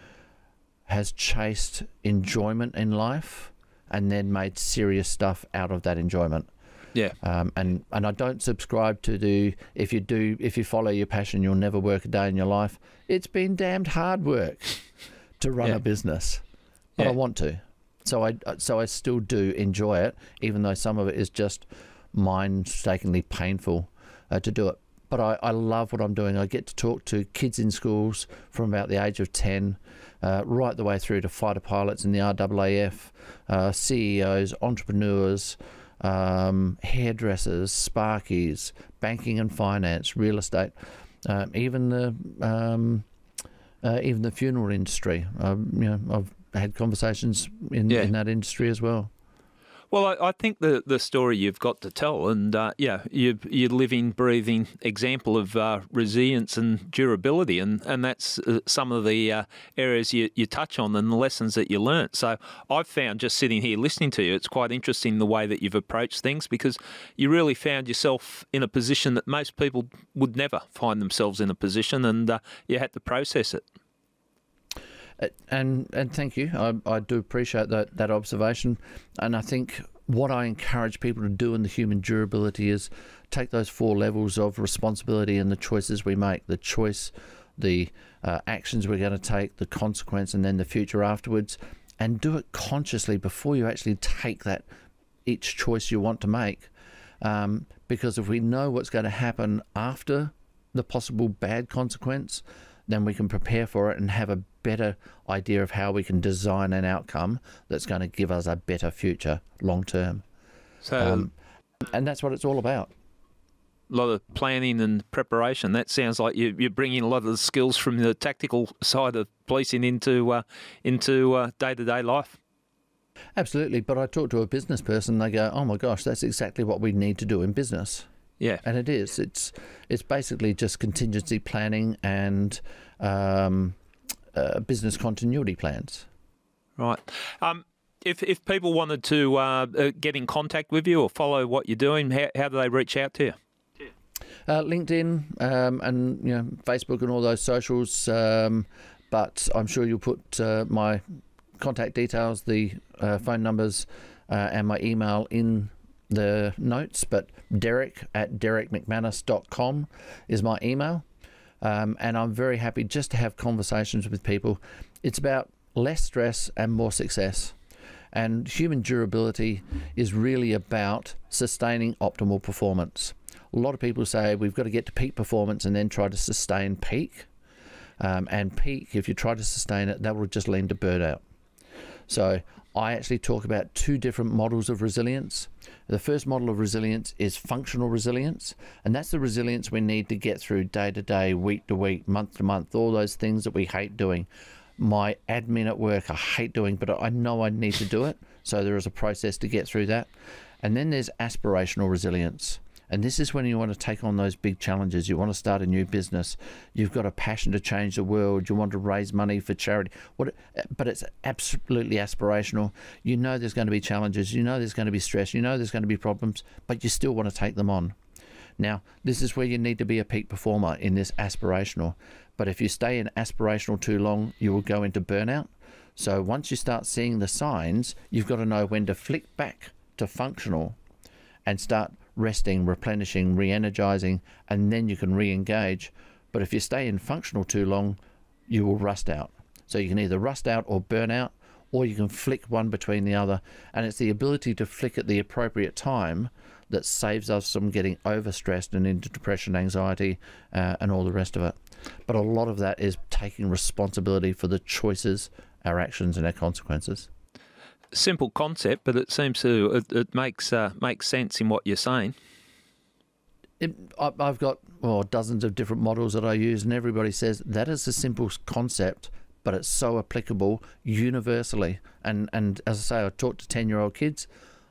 has chased enjoyment in life and then made serious stuff out of that enjoyment. Yeah. And I don't subscribe to if you follow your passion, you'll never work a day in your life. It's been damned hard work to run a business, but I want to. So I still do enjoy it, even though some of it is just mind-stakingly painful to do it. But I love what I'm doing. I get to talk to kids in schools from about the age of 10, right the way through to fighter pilots in the RAAF, CEOs, entrepreneurs, hairdressers, sparkies, banking and finance, real estate, even the funeral industry. I've had conversations in that industry as well. Well, I think the story you've got to tell, and you're living, breathing example of resilience and durability, and that's some of the areas you touch on and the lessons that you learnt. So I've found, just sitting here listening to you, it's quite interesting the way that you've approached things, because you really found yourself in a position that most people would never find themselves in a position, and you had to process it. And thank you. I do appreciate that observation. And I think what I encourage people to do in the human durability is take those 4 levels of responsibility and the choices we make, the choice, the actions we're going to take, the consequence, and then the future afterwards, and do it consciously before you actually take that each choice you want to make. Because if we know what's going to happen after the possible bad consequence, then we can prepare for it and have a better idea of how we can design an outcome that's going to give us a better future long term. So, and that's what it's all about. A lot of planning and preparation. That sounds like you're bringing a lot of the skills from the tactical side of policing into day-to-day life. Absolutely. But I talk to a business person, they go, oh my gosh, that's exactly what we need to do in business. Yeah. And it is. It's basically just contingency planning and business continuity plans. Right. If people wanted to get in contact with you or follow what you're doing, how do they reach out to you? LinkedIn and Facebook and all those socials. But I'm sure you'll put my contact details, the phone numbers, and my email in the notes. But Derrick@derrickmcmanus.com is my email. And I'm very happy just to have conversations with people. It's about less stress and more success. And human durability is really about sustaining optimal performance. A lot of people say we've got to get to peak performance and then try to sustain peak. And peak, if you try to sustain it, that will just lead to burnout. So I actually talk about 2 different models of resilience. The first model of resilience is functional resilience, and that's the resilience we need to get through day to day, week to week, month to month, all those things that we hate doing. My admin at work, I hate doing, but I know I need to do it, so there is a process to get through that. And then there's aspirational resilience. And this is when you want to take on those big challenges. You want to start a new business. You've got a passion to change the world. You want to raise money for charity. But it's absolutely aspirational. You know there's going to be challenges. You know there's going to be stress. You know there's going to be problems, but you still want to take them on. Now, this is where you need to be a peak performer in this aspirational. But if you stay in aspirational too long, you will go into burnout. So once you start seeing the signs, you've got to know when to flick back to functional and start resting, replenishing, re-energizing, and then you can re-engage. But if you stay in functional too long, you will rust out. So you can either rust out or burn out, or you can flick one between the other. And it's the ability to flick at the appropriate time that saves us from getting overstressed and into depression, anxiety, and all the rest of it. But a lot of that is taking responsibility for the choices, our actions, and our consequences. Simple concept, but it seems to it makes sense in what you're saying. I've got dozens of different models that I use, and everybody says that is a simple concept, but it's so applicable universally. And as I say, I talk to 10-year-old kids,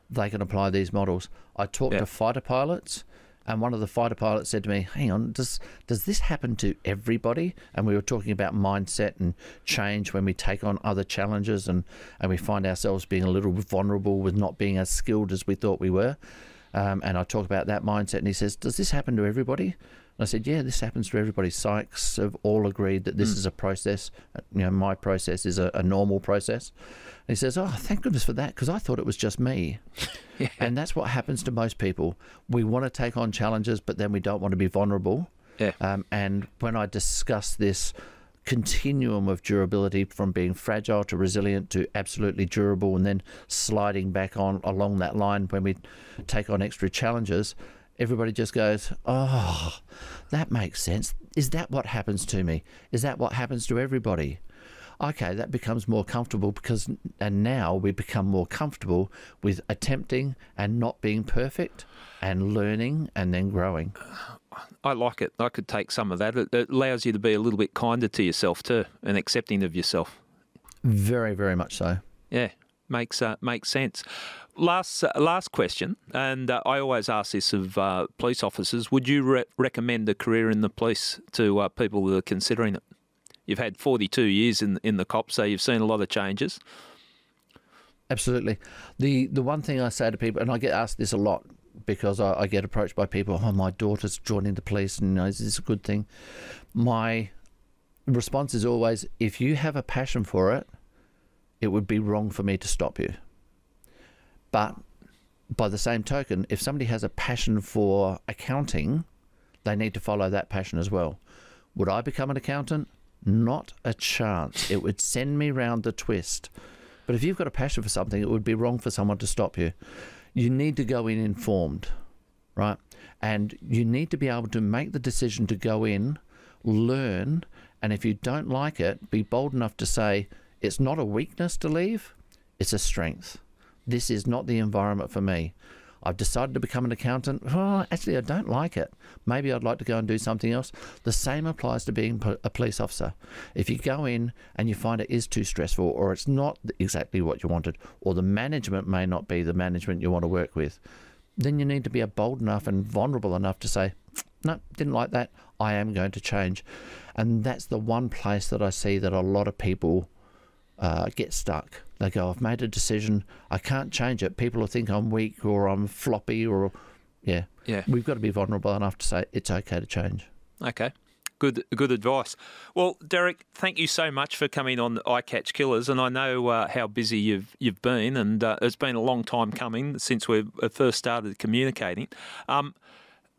they can apply these models. I talk to fighter pilots, and one of the fighter pilots said to me, hang on, does this happen to everybody? And we were talking about mindset and change when we take on other challenges and we find ourselves being a little vulnerable with not being as skilled as we thought we were. And I talk about that mindset, and he says, does this happen to everybody? And I said, yeah, this happens to everybody. Psychs have all agreed that this is a process. My process is a normal process. And he says, oh, thank goodness for that, because I thought it was just me. Yeah. And that's what happens to most people. We want to take on challenges, but then we don't want to be vulnerable. Yeah. And when I discuss this continuum of durability from being fragile to resilient to absolutely durable, and then sliding back on along that line when we take on extra challenges, everybody just goes, oh, that makes sense. Is that what happens to me? Is that what happens to everybody? Okay, that becomes more comfortable and now we become more comfortable with attempting and not being perfect and learning and then growing. I like it. I could take some of that. It allows you to be a little bit kinder to yourself too and accepting of yourself. Very, very much so. Yeah, makes sense. last question, and I always ask this of police officers. Would you recommend a career in the police to people who are considering it? You've had 42 years in the cops, so you've seen a lot of changes. Absolutely. The one thing I say to people, and I get asked this a lot because I get approached by people, oh, my daughter's joining the police, and is this a good thing? My response is always, if you have a passion for it, it would be wrong for me to stop you. But by the same token, if somebody has a passion for accounting, they need to follow that passion as well. Would I become an accountant? Not a chance. It would send me round the twist. But if you've got a passion for something, it would be wrong for someone to stop you. You need to go in informed, right? And you need to be able to make the decision to go in, learn, and if you don't like it, be bold enough to say, it's not a weakness to leave, it's a strength. This is not the environment for me. I've decided to become an accountant. Oh, actually, I don't like it. Maybe I'd like to go and do something else. The same applies to being a police officer. If you go in and you find it is too stressful, or it's not exactly what you wanted, or the management may not be the management you want to work with, then you need to be bold enough and vulnerable enough to say, no, didn't like that. I am going to change. And that's the one place that I see that a lot of people get stuck. They go, I've made a decision, I can't change it. People will think I'm weak or I'm floppy, or yeah. We've got to be vulnerable enough to say it's okay to change. Okay, good advice. Well, Derrick, thank you so much for coming on I Catch Killers, and I know how busy you've been, and it's been a long time coming since we first started communicating.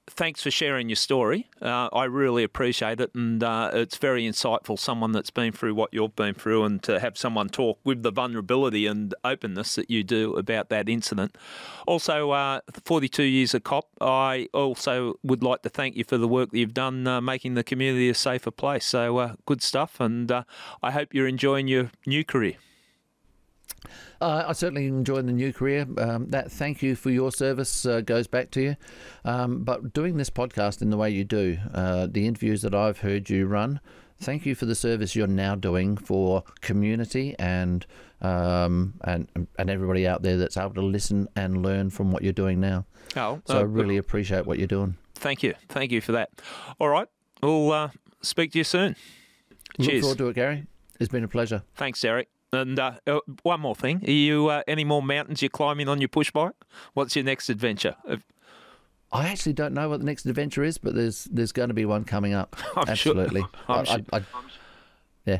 Thanks for sharing your story. I really appreciate it, and it's very insightful, someone that's been through what you've been through, and to have someone talk with the vulnerability and openness that you do about that incident. Also, 42 years a cop, I also would like to thank you for the work that you've done making the community a safer place. So good stuff, and I hope you're enjoying your new career. I certainly enjoy the new career. That thank you for your service goes back to you. But doing this podcast in the way you do, the interviews that I've heard you run, thank you for the service you're now doing for community and everybody out there that's able to listen and learn from what you're doing now. So I really appreciate what you're doing. Thank you for that. All right, we'll speak to you soon. Cheers. Look forward to it, Gary. It's been a pleasure. Thanks, Derrick. And one more thing, are you any more mountains you're climbing on your push bike? What's your next adventure? I actually don't know what the next adventure is, but there's going to be one coming up. Absolutely. Yeah,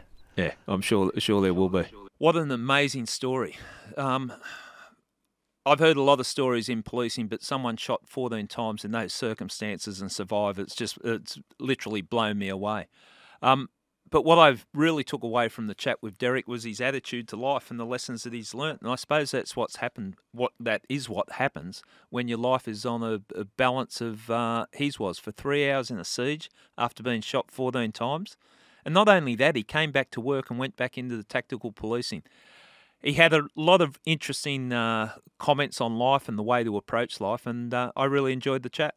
I'm sure there will be. What an amazing story. I've heard a lot of stories in policing, but someone shot 14 times in those circumstances and survived. It's literally blown me away. But what I've really took away from the chat with Derrick was his attitude to life and the lessons that he's learnt. And I suppose that's what's happened. What happens when your life is on a balance of his was for 3 hours in a siege after being shot 14 times. And not only that, he came back to work and went back into the tactical policing. He had a lot of interesting comments on life and the way to approach life, and I really enjoyed the chat.